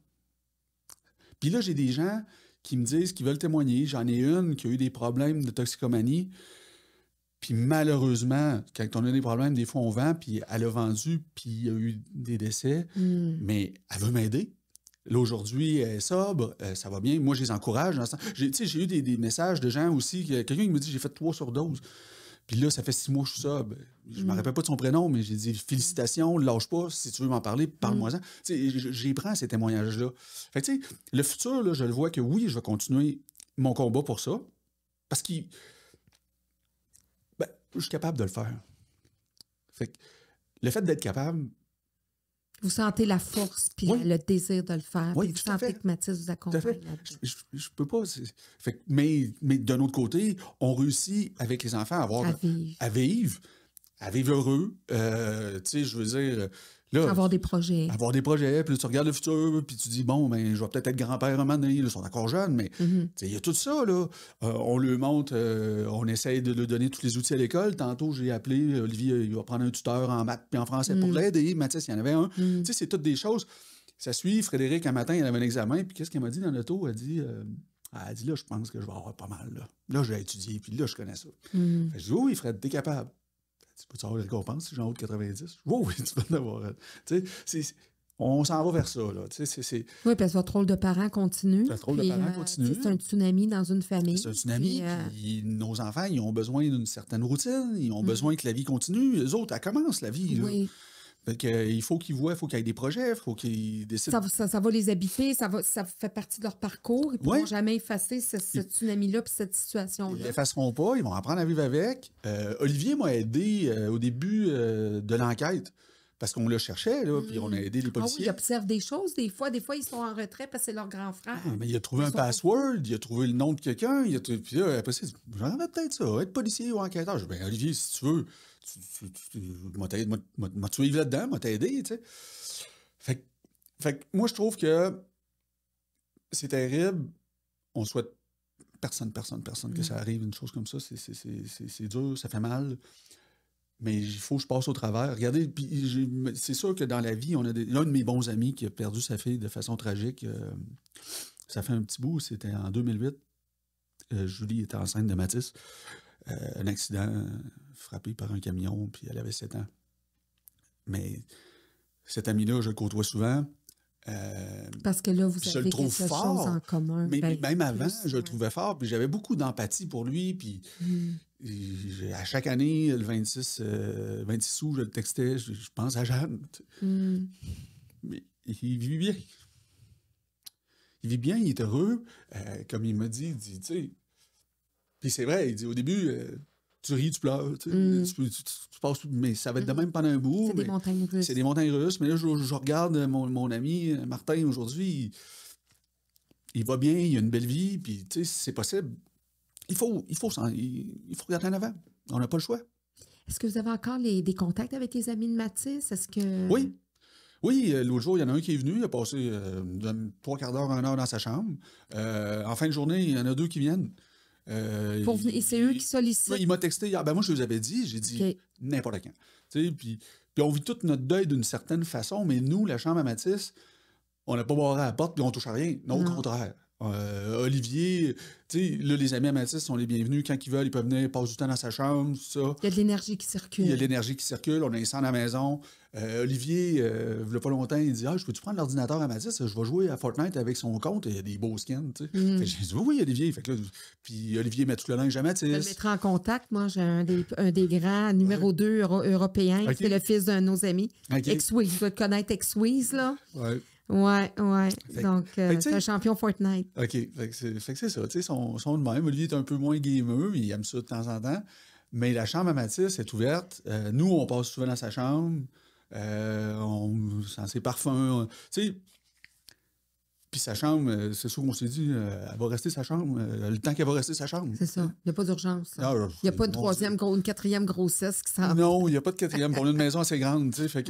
Puis là, j'ai des gens qui me disent qu'ils veulent témoigner. J'en ai une qui a eu des problèmes de toxicomanie. Puis malheureusement, quand on a des problèmes, des fois on vend, puis elle a vendu, puis il y a eu des décès. Mais elle veut m'aider. Là, aujourd'hui, elle est sobre, ça va bien. Moi, je les encourage. J'ai eu des messages de gens aussi. Quelqu'un qui me dit, j'ai fait 3 surdoses. Puis là, ça fait 6 mois que je suis sobre. Je ne me rappelle pas de son prénom, mais j'ai dit, félicitations, lâche pas. Si tu veux m'en parler, parle-moi-en. J'y prends ces témoignages-là. Fait que, tu sais, le futur, là, je le vois que oui, je vais continuer mon combat pour ça. Parce que je suis capable de le faire. Fait que le fait d'être capable. Vous sentez la force puis le désir de le faire. Oui, puis vous sentez que Mathis vous accompagne. Je peux pas. Fait, mais d'un autre côté, on réussit avec les enfants à vivre heureux. Tu sais, je veux dire. Là, avoir des projets. Puis là, tu regardes le futur, puis tu dis, bon, ben, je vais peut-être être grand-père un moment donné. Ils sont encore jeunes, mais il y a tout ça, là. On le montre, on essaye de lui donner tous les outils à l'école. Tantôt, j'ai appelé Olivier, il va prendre un tuteur en maths puis en français pour l'aider. Mathis, il y en avait un. Tu sais, c'est toutes des choses. Ça suit. Frédéric, un matin, il avait un examen, puis qu'est-ce qu'elle m'a dit dans l'auto? Elle dit, là, je pense que je vais avoir pas mal, là. Là, j'ai étudié, puis là, je connais ça. Fait que je dis, oui, Fred, t'es capable. Tu peux avoir les récompenses si j'ai en haut de 90? Oui, tu peux en avoir. Tu sais, on s'en va vers ça, là. Tu sais, Oui, parce que votre rôle de parent continue. Notre rôle de parent continue. C'est un tsunami dans une famille. C'est un tsunami, puis nos enfants, ils ont besoin d'une certaine routine, ils ont besoin que la vie continue. Eux autres, elle commence, la vie, là. Oui. Fait que, il faut qu'ils voient, il faut qu'il y ait des projets, il faut qu'ils décident. Ça va les habiter, ça fait partie de leur parcours. Ils ne pourront jamais effacer ce tsunami-là puis cette situation-là. Ils ne l'effaceront pas, ils vont apprendre à vivre avec. Olivier m'a aidé au début de l'enquête, parce qu'on le cherchait, là, puis on a aidé les policiers. Ah oui, ils observent des choses des fois. Des fois, ils sont en retrait parce que c'est leur grand frère. Ah, mais il a trouvé un password, il a trouvé le nom de quelqu'un, puis là, après ça, il dit, j'aimerais peut-être ça, être policier ou enquêteur. Je dis, ben Olivier, si tu veux, m'a suivi là-dedans, m'a t'aider, tu sais. Fait que moi, je trouve que c'est terrible. On souhaite personne que ça arrive, une chose comme ça. C'est dur, ça fait mal. Mais il faut que je passe au travers. Regardez, puis c'est sûr que dans la vie, on a l'un de mes bons amis qui a perdu sa fille de façon tragique. Ça fait un petit bout, c'était en 2008. Julie était enceinte de Mathis. Un accident, frappé par un camion, puis elle avait 7 ans. Mais cet ami-là, je le côtoie souvent. Parce que là, vous avez quelque chose en commun. Mais même avant, je le trouvais fort, puis j'avais beaucoup d'empathie pour lui, puis à chaque année, le 26 août, je le textais, je pense à Jeanne. Mais il vit bien. Il vit bien, il est heureux. Comme il m'a dit, tu sais... Puis c'est vrai, il dit au début, tu ris, tu pleures, tu passes, mais ça va être de même pendant un bout. C'est des montagnes russes. C'est des montagnes russes. Mais là, je regarde mon ami Martin aujourd'hui, il va bien, il a une belle vie, puis tu sais, c'est possible. Il faut regarder en avant. On n'a pas le choix. Est-ce que vous avez encore des contacts avec les amis de Mathis? Est-ce que... Oui. Oui, l'autre jour, il y en a un qui est venu, il a passé 3 quarts d'heure, 1 heure dans sa chambre. En fin de journée, il y en a 2 qui viennent. Et c'est eux qui sollicitent? Il m'a texté hier. Ben moi, je les avais dit. J'ai dit n'importe quand. Puis on vit tout notre deuil d'une certaine façon, mais nous, la chambre à Mathis, on n'a pas barré à la porte puis on touche à rien. Non, au contraire. Olivier, tu sais, là, les amis à Mathis sont les bienvenus. Quand ils veulent, ils peuvent venir, passer du temps dans sa chambre, tout ça. Il y a de l'énergie qui circule. Il y a de l'énergie qui circule. On a un sang à la maison. Olivier, il n'y a pas longtemps, il dit je peux-tu prendre l'ordinateur à Mathis? Je vais jouer à Fortnite avec son compte. Il y a des beaux skins. Tu sais. J'ai dit oui, Olivier. Fait que là, puis Olivier met tout le linge à Mathis. Je le mettrai en contact. Moi, j'ai un des grands, numéro 2 européens. C'est le fils d'un de nos amis. X-Wiz. Tu dois connaître X-Wiz, là. Oui. Ouais. Donc, c'est un champion Fortnite. OK. Fait que c'est ça. Tu sais, son de même. Olivier est un peu moins gameux, il aime ça de temps en temps. Mais la chambre à Mathis est ouverte. Nous, on passe souvent dans sa chambre. On sent ses parfums. Tu sais. Puis sa chambre, c'est sûr qu'on s'est dit, elle va rester sa chambre, le temps qu'elle va rester sa chambre. C'est ça. Il n'y a pas d'urgence. Il n'y a pas une quatrième grossesse qui s'en va. Non, il n'y a pas de quatrième. On a une maison assez grande, tu sais.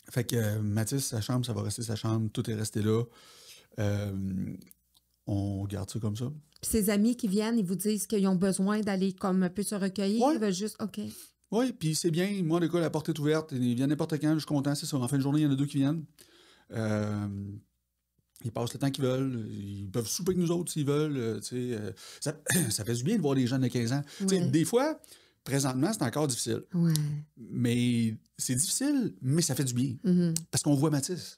Fait que Mathis, sa chambre, ça va rester sa chambre. Tout est resté là. On garde ça comme ça. Puis ses amis qui viennent, ils vous disent qu'ils ont besoin d'aller comme un peu se recueillir. Ouais. Ils veulent juste, OK. Oui, puis c'est bien. Moi, l'école, la porte est ouverte. Ils viennent n'importe quand. Je suis content. C'est ça. En fin de journée, il y en a 2 qui viennent. Ils passent le temps qu'ils veulent. Ils peuvent souper avec nous autres s'ils veulent. Ça fait du bien de voir des jeunes de 15 ans. Ouais. Des fois, présentement, c'est encore difficile. Ouais. Mais c'est difficile, mais ça fait du bien. Parce qu'on voit Mathis.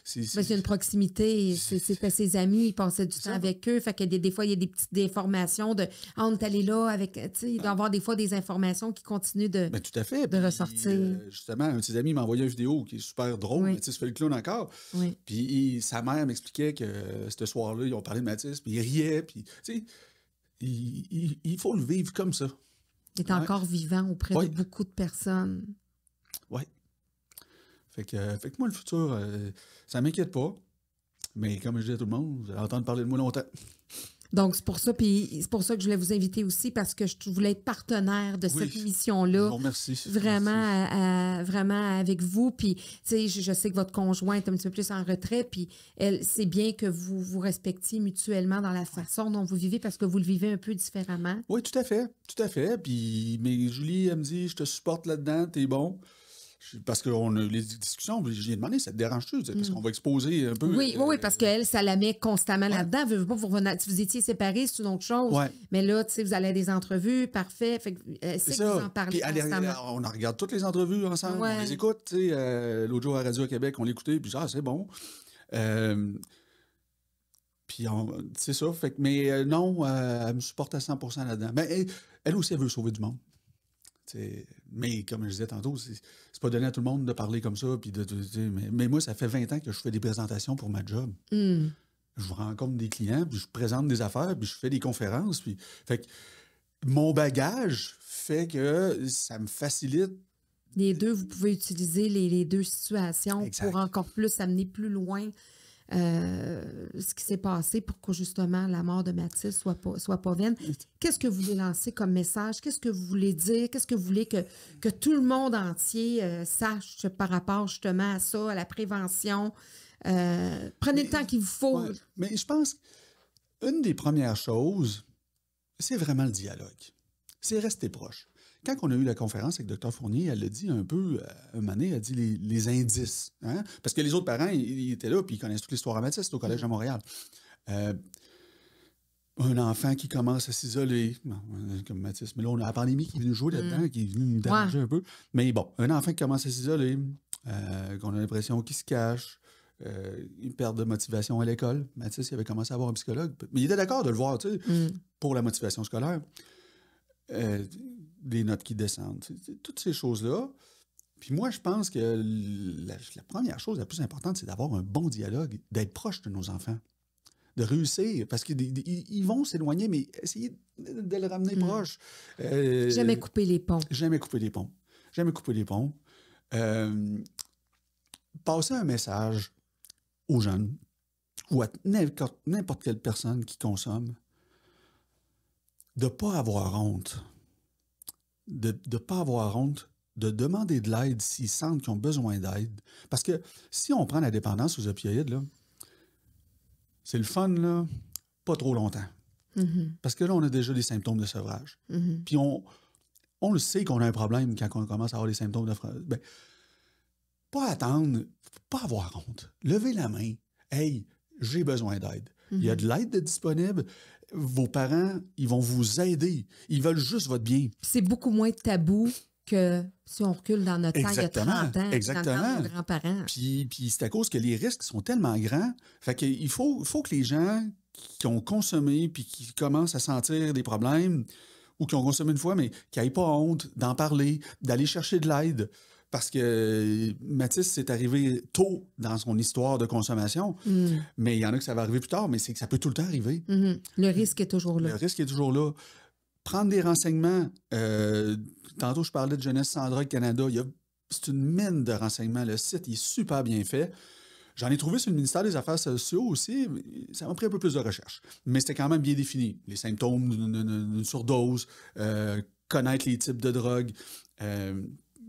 C'est une proximité. C'était ses amis, il passait du temps avec eux. Fait que des fois, il y a des petites informations de on est allé là avec. Il doit y avoir des fois des informations qui continuent de, tout à fait. De ressortir. Justement, un de ses amis m'a envoyé une vidéo qui est super drôle. Oui. Mathis fait le clown encore. Oui. Puis sa mère m'expliquait que ce soir-là, ils ont parlé de Mathis, puis il riait. Puis, il faut le vivre comme ça. Il est encore vivant auprès de beaucoup de personnes. Oui. Fait que moi, le futur, ça ne m'inquiète pas. Mais comme je dis à tout le monde, vous allez entendre parler de moi longtemps. Donc, c'est pour ça, puis c'est pour ça que je voulais vous inviter aussi, parce que je voulais être partenaire de cette émission-là. Bon, merci. Vraiment avec vous. Puis, tu sais, je sais que votre conjoint est un petit peu plus en retrait, puis c'est bien que vous vous respectiez mutuellement dans la façon dont vous vivez, parce que vous le vivez un peu différemment. Oui, tout à fait. Tout à fait. Puis, mais Julie, elle me dit, je te supporte là-dedans, t'es bon. Parce qu'on a les discussions, j'ai demandé, ça te dérange-tu? Parce qu'on va exposer un peu. Oui, parce qu'elle, ça la met constamment là-dedans. Si vous étiez séparés, c'est une autre chose. Ouais. Mais là, tu sais, vous allez à des entrevues, parfait. Fait que, c'est que vous en parlez Puis constamment. on regarde toutes les entrevues ensemble, on les écoute. Tu sais, l'autre jour à Radio Québec, on l'écoutait, puis c'est bon. Puis c'est ça. Fait que, mais non, elle me supporte à 100% là-dedans. Mais elle aussi, elle veut sauver du monde. Mais comme je disais tantôt, c'est pas donné à tout le monde de parler comme ça. Puis mais moi, ça fait 20 ans que je fais des présentations pour ma job. Je rencontre des clients, puis je présente des affaires, puis je fais des conférences. Puis, fait que mon bagage fait que ça me facilite. Les deux, vous pouvez utiliser les deux situations Exact. pour encore plus amener plus loin ce qui s'est passé pour que justement la mort de Mathis soit pas vaine. Qu'est-ce que vous voulez lancer comme message? Qu'est-ce que vous voulez dire? Qu'est-ce que vous voulez que tout le monde entier sache par rapport justement à ça, à la prévention? Prenez le temps qu'il vous faut. Ouais, mais je pense qu'une des premières choses, c'est vraiment le dialogue. C'est rester proche. Quand on a eu la conférence avec Dr Fournier, elle a dit un peu, un moment donné, elle a dit les indices. Hein? Parce que les autres parents, ils étaient là, puis ils connaissent toute l'histoire à Mathis, c'est au Collège de Montréal. Un enfant qui commence à s'isoler, comme Mathis, mais là, on a la pandémie qui est venue jouer là-dedans, qui est venue nous déranger un peu. Mais bon, un enfant qui commence à s'isoler, qu'on a l'impression qu'il se cache, une perte de motivation à l'école. Mathis, il avait commencé à avoir un psychologue, mais il était d'accord de le voir, tu sais, pour la motivation scolaire. Des notes qui descendent, toutes ces choses-là. Puis moi, je pense que la première chose la plus importante, c'est d'avoir un bon dialogue, d'être proche de nos enfants, de réussir, parce qu'ils vont s'éloigner, mais essayer de le ramener proche. Jamais couper les ponts. Jamais couper les ponts. Jamais couper les ponts. Passer un message aux jeunes ou à n'importe quelle personne qui consomme de ne pas avoir honte. De ne pas avoir honte, de demander de l'aide s'ils sentent qu'ils ont besoin d'aide. Parce que si on prend la dépendance aux opioïdes, là, c'est le fun, là, pas trop longtemps. Parce que là, on a déjà des symptômes de sevrage. Puis on le sait qu'on a un problème quand on commence à avoir des symptômes de sevrage. Ben, pas attendre, pas avoir honte. Levez la main. Hey, j'ai besoin d'aide. Il y a de l'aide disponible. Vos parents, ils vont vous aider. Ils veulent juste votre bien. C'est beaucoup moins tabou que si on recule dans notre temps, il y a 30 ans, Exactement. dans nos grands-parents. Puis c'est à cause que les risques sont tellement grands. Fait qu'il faut que les gens qui ont consommé puis qui commencent à sentir des problèmes ou qui ont consommé une fois, mais qui n'aient pas honte d'en parler, d'aller chercher de l'aide. Parce que Mathis, c'est arrivé tôt dans son histoire de consommation, mais il y en a que ça va arriver plus tard, mais c'est que ça peut tout le temps arriver. Le risque est toujours là. Le risque est toujours là. Prendre des renseignements. Tantôt, je parlais de Jeunesse sans drogue Canada. C'est une mine de renseignements. Le site il est super bien fait. J'en ai trouvé sur le ministère des Affaires sociales aussi. Ça m'a pris un peu plus de recherche. Mais c'était quand même bien défini. Les symptômes d'une surdose, connaître les types de drogues.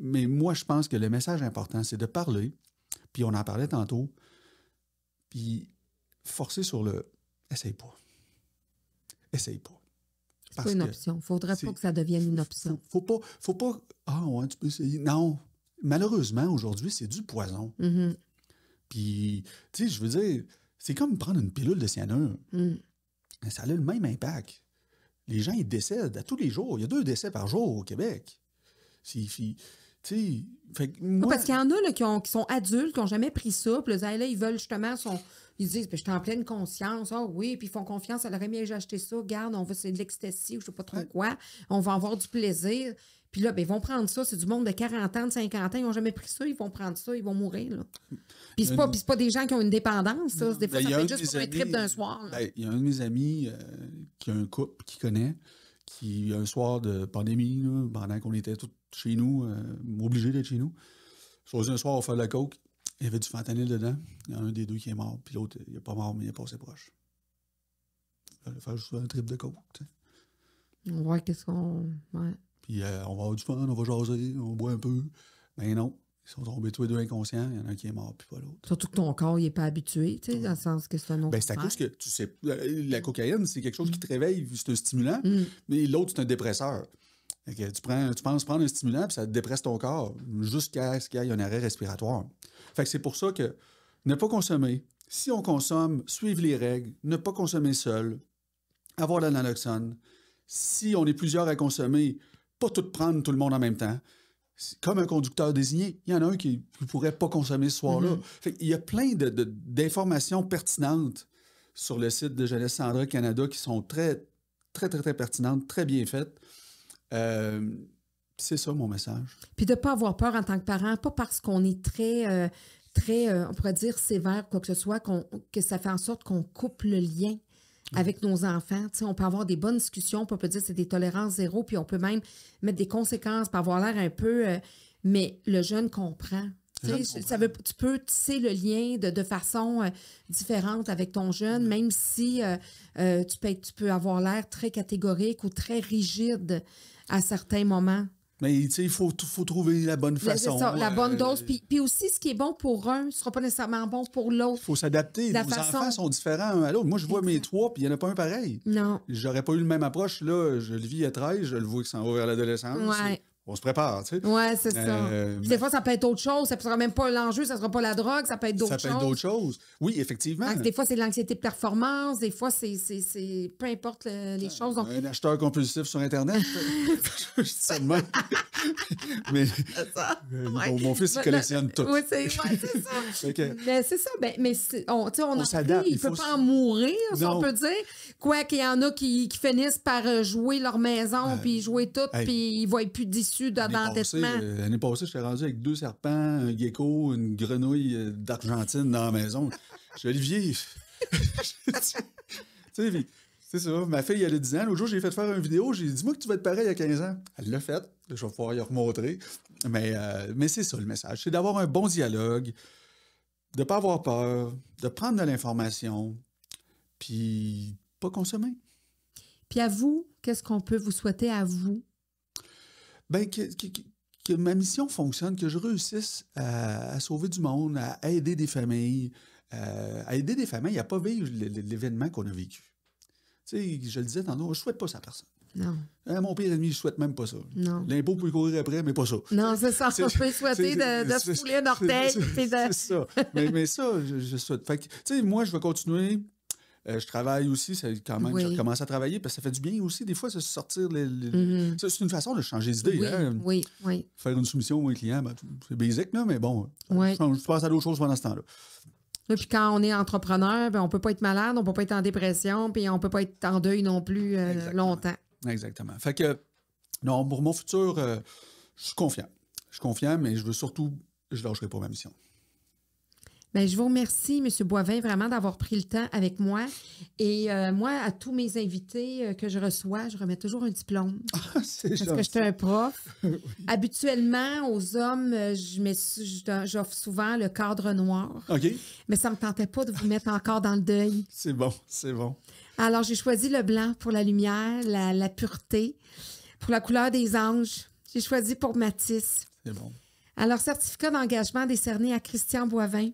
Mais moi, je pense que le message important, c'est de parler, puis on en parlait tantôt, puis forcer sur le « essaye pas ». Essaye pas. C'est pas une option. Faudrait pas que ça devienne une option. Faut pas « Ah ouais, tu peux essayer ». Non. Malheureusement, aujourd'hui, c'est du poison. Puis, tu sais, je veux dire, c'est comme prendre une pilule de cyanure. Ça a le même impact. Les gens, ils décèdent à tous les jours. Il y a 2 décès par jour au Québec. Parce qu'il y en a là, qui sont adultes, qui n'ont jamais pris ça, puis là, ils veulent justement, ils disent, je suis en pleine conscience, oui, puis ils font confiance, elle aurait mieux j'ai acheté ça, regarde, c'est de l'ecstasy ou je sais pas trop quoi, on va avoir du plaisir. Puis là, ils vont prendre ça, c'est du monde de 40 ans, de 50 ans, ils n'ont jamais pris ça, ils vont prendre ça, ils vont mourir. Là. Puis c'est pas des gens qui ont une dépendance, ça. Des fois, ça peut être juste pour un trip d'un soir. Il y a un de mes amis qui a un couple qui connaît, qui, un soir de pandémie, là, pendant qu'on était tous chez nous, obligés d'être chez nous, choisi un soir, on fait de la coke, il y avait du fentanyl dedans, il y en a un des deux qui est mort, puis l'autre, il n'est pas mort, mais il est passé proche. Il fallait faire juste un trip de coke, tu sais. On voit qu'est-ce qu'on... Ouais. Puis on va avoir du fun, on va jaser, on boit un peu. Mais non, ils sont tombés tous les deux inconscients, il y en a un qui est mort, puis pas l'autre. Surtout que ton corps, il n'est pas habitué, tu sais, dans le sens que c'est un autre. C'est à cause que, tu sais, la cocaïne, c'est quelque chose qui te réveille, c'est un stimulant, mais l'autre, c'est un dépresseur. Fait que tu penses prendre un stimulant, puis ça dépresse ton corps jusqu'à ce qu'il y ait un arrêt respiratoire. Fait que c'est pour ça que ne pas consommer. Si on consomme, suivre les règles, ne pas consommer seul, avoir de la naloxone. Si on est plusieurs à consommer, pas tout prendre tout le monde en même temps. C'est comme un conducteur désigné. Il y en a un qui ne pourrait pas consommer ce soir-là. Fait qu'il y a plein d'informations pertinentes sur le site de Jeunesse Sandra Canada qui sont très, très, très, très pertinentes, très bien faites. C'est ça mon message. Puis de ne pas avoir peur en tant que parent, pas parce qu'on est très, on pourrait dire sévère, quoi que ce soit, que ça fait en sorte qu'on coupe le lien avec nos enfants. Tu sais, on peut avoir des bonnes discussions, puis on peut dire que c'est des tolérances zéro, puis on peut même mettre des conséquences pour avoir l'air un peu... mais le jeune comprend. Tu peux tisser le lien de façon différente avec ton jeune, même si tu peux avoir l'air très catégorique ou très rigide à certains moments. Mais tu sais, il faut trouver la bonne façon. C'est ça, la bonne dose. Puis aussi, ce qui est bon pour un ne sera pas nécessairement bon pour l'autre. Il faut s'adapter. Nos enfants sont différents un à l'autre. Moi, je vois mes trois, puis il n'y en a pas un pareil. Non. J'aurais pas eu le même approche. Là, je le vis à 13, je le vois qui s'en va vers l'adolescence. Ouais. On se prépare, tu sais. Oui, c'est ça. Des fois, ça peut être autre chose. Ça ne sera même pas l'enjeu, ça ne sera pas la drogue, ça peut être d'autres choses. Ça peut être d'autres choses. Oui, effectivement. Des fois, c'est de l'anxiété de performance. Des fois, c'est peu importe les choses. Donc... Un acheteur compulsif sur Internet. Je dis ça de même. Mais mon fils, il collectionne tout. Oui, c'est ça. Mais c'est ça. On s'adapte. Il ne peut pas en mourir, si on peut dire. Quoi qu'il y en a qui finissent par jouer leur maison, puis jouer tout, puis ils ne voient plus d'issue d'endettement. L'année passée, j'étais rendu avec 2 serpents, un gecko, une grenouille d'Argentine dans la maison. Je suis Olivier. Tu sais, c'est ça. Ma fille, elle a 10 ans. L'autre jour, j'ai fait faire une vidéo. J'ai dit, dis-moi que tu vas être pareil à 15 ans. Elle l'a fait. Je vais pouvoir y remontrer. Mais c'est ça le message. C'est d'avoir un bon dialogue, de ne pas avoir peur, de prendre de l'information, puis pas consommer. Puis à vous, qu'est-ce qu'on peut vous souhaiter à vous? Bien, que ma mission fonctionne, que je réussisse à sauver du monde, à aider des familles, à ne pas vivre l'événement qu'on a vécu. Tu sais, je le disais tantôt, je ne souhaite pas ça à personne. Non. Mon pire ennemi, je ne souhaite même pas ça. Non. L'impôt peut y courir après, mais pas ça. Non, c'est ça. On peut souhaiter de se fouler un orteil. C'est ça. Mais ça, je souhaite. Fait que, tu sais, moi, je vais continuer. Je travaille aussi, quand même, je recommence à travailler parce que ça fait du bien aussi, des fois, se sortir. C'est une façon de changer d'idée. Oui, hein? oui. Faire une soumission à un client, c'est basique, là, mais bon, je passe à d'autres choses pendant ce temps-là. Et puis quand on est entrepreneur, on ne peut pas être malade, on ne peut pas être en dépression, puis on ne peut pas être en deuil non plus longtemps. Exactement. Fait que, non, pour mon futur, je suis confiant. Je suis confiant, mais je veux surtout, je ne lâcherai pas ma mission. Bien, je vous remercie, M. Boivin, vraiment d'avoir pris le temps avec moi. Et moi, à tous mes invités que je reçois, je remets toujours un diplôme. Parce que j'étais un prof. Oui. Habituellement, aux hommes, j'offre souvent le cadre noir. OK. Mais ça ne me tentait pas de vous mettre encore dans le deuil. C'est bon, c'est bon. Alors, j'ai choisi le blanc pour la lumière, la pureté, pour la couleur des anges. J'ai choisi pour Mathis. C'est bon. Alors, certificat d'engagement décerné à Christian Boivin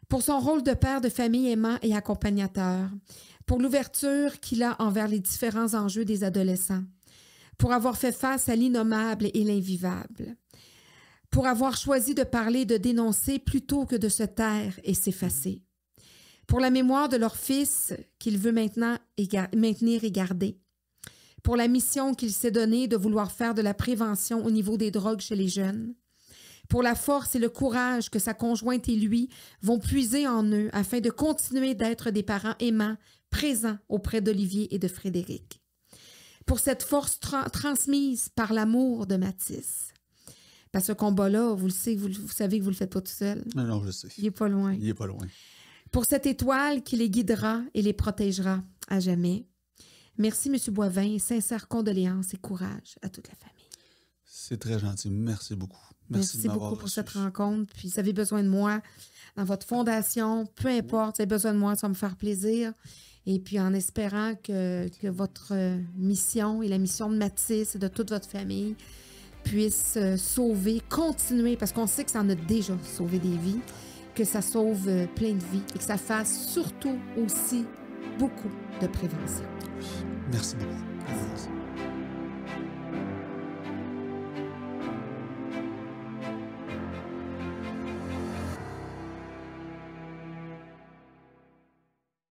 pour son rôle de père de famille aimant et accompagnateur, pour l'ouverture qu'il a envers les différents enjeux des adolescents, pour avoir fait face à l'innommable et l'invivable, pour avoir choisi de parler, de dénoncer plutôt que de se taire et s'effacer, pour la mémoire de leur fils qu'il veut maintenant maintenir et garder, pour la mission qu'il s'est donnée de vouloir faire de la prévention au niveau des drogues chez les jeunes, pour la force et le courage que sa conjointe et lui vont puiser en eux afin de continuer d'être des parents aimants, présents auprès d'Olivier et de Frédéric. Pour cette force transmise par l'amour de Mathis. Parce que ce combat-là, vous savez que vous ne le faites pas tout seul. Non, je sais. Il n'est pas loin. Il n'est pas loin. Pour cette étoile qui les guidera et les protégera à jamais. Merci, M. Boivin, et sincères condoléances et courage à toute la famille. C'est très gentil. Merci beaucoup. Merci beaucoup pour cette rencontre. Puis, si vous avez besoin de moi dans votre fondation, peu importe, si vous avez besoin de moi, ça va me faire plaisir. Et puis, en espérant que votre mission et la mission de Mathis et de toute votre famille puisse sauver, continuer, parce qu'on sait que ça en a déjà sauvé des vies, que ça sauve plein de vies et que ça fasse surtout aussi beaucoup de prévention. Merci beaucoup. Merci.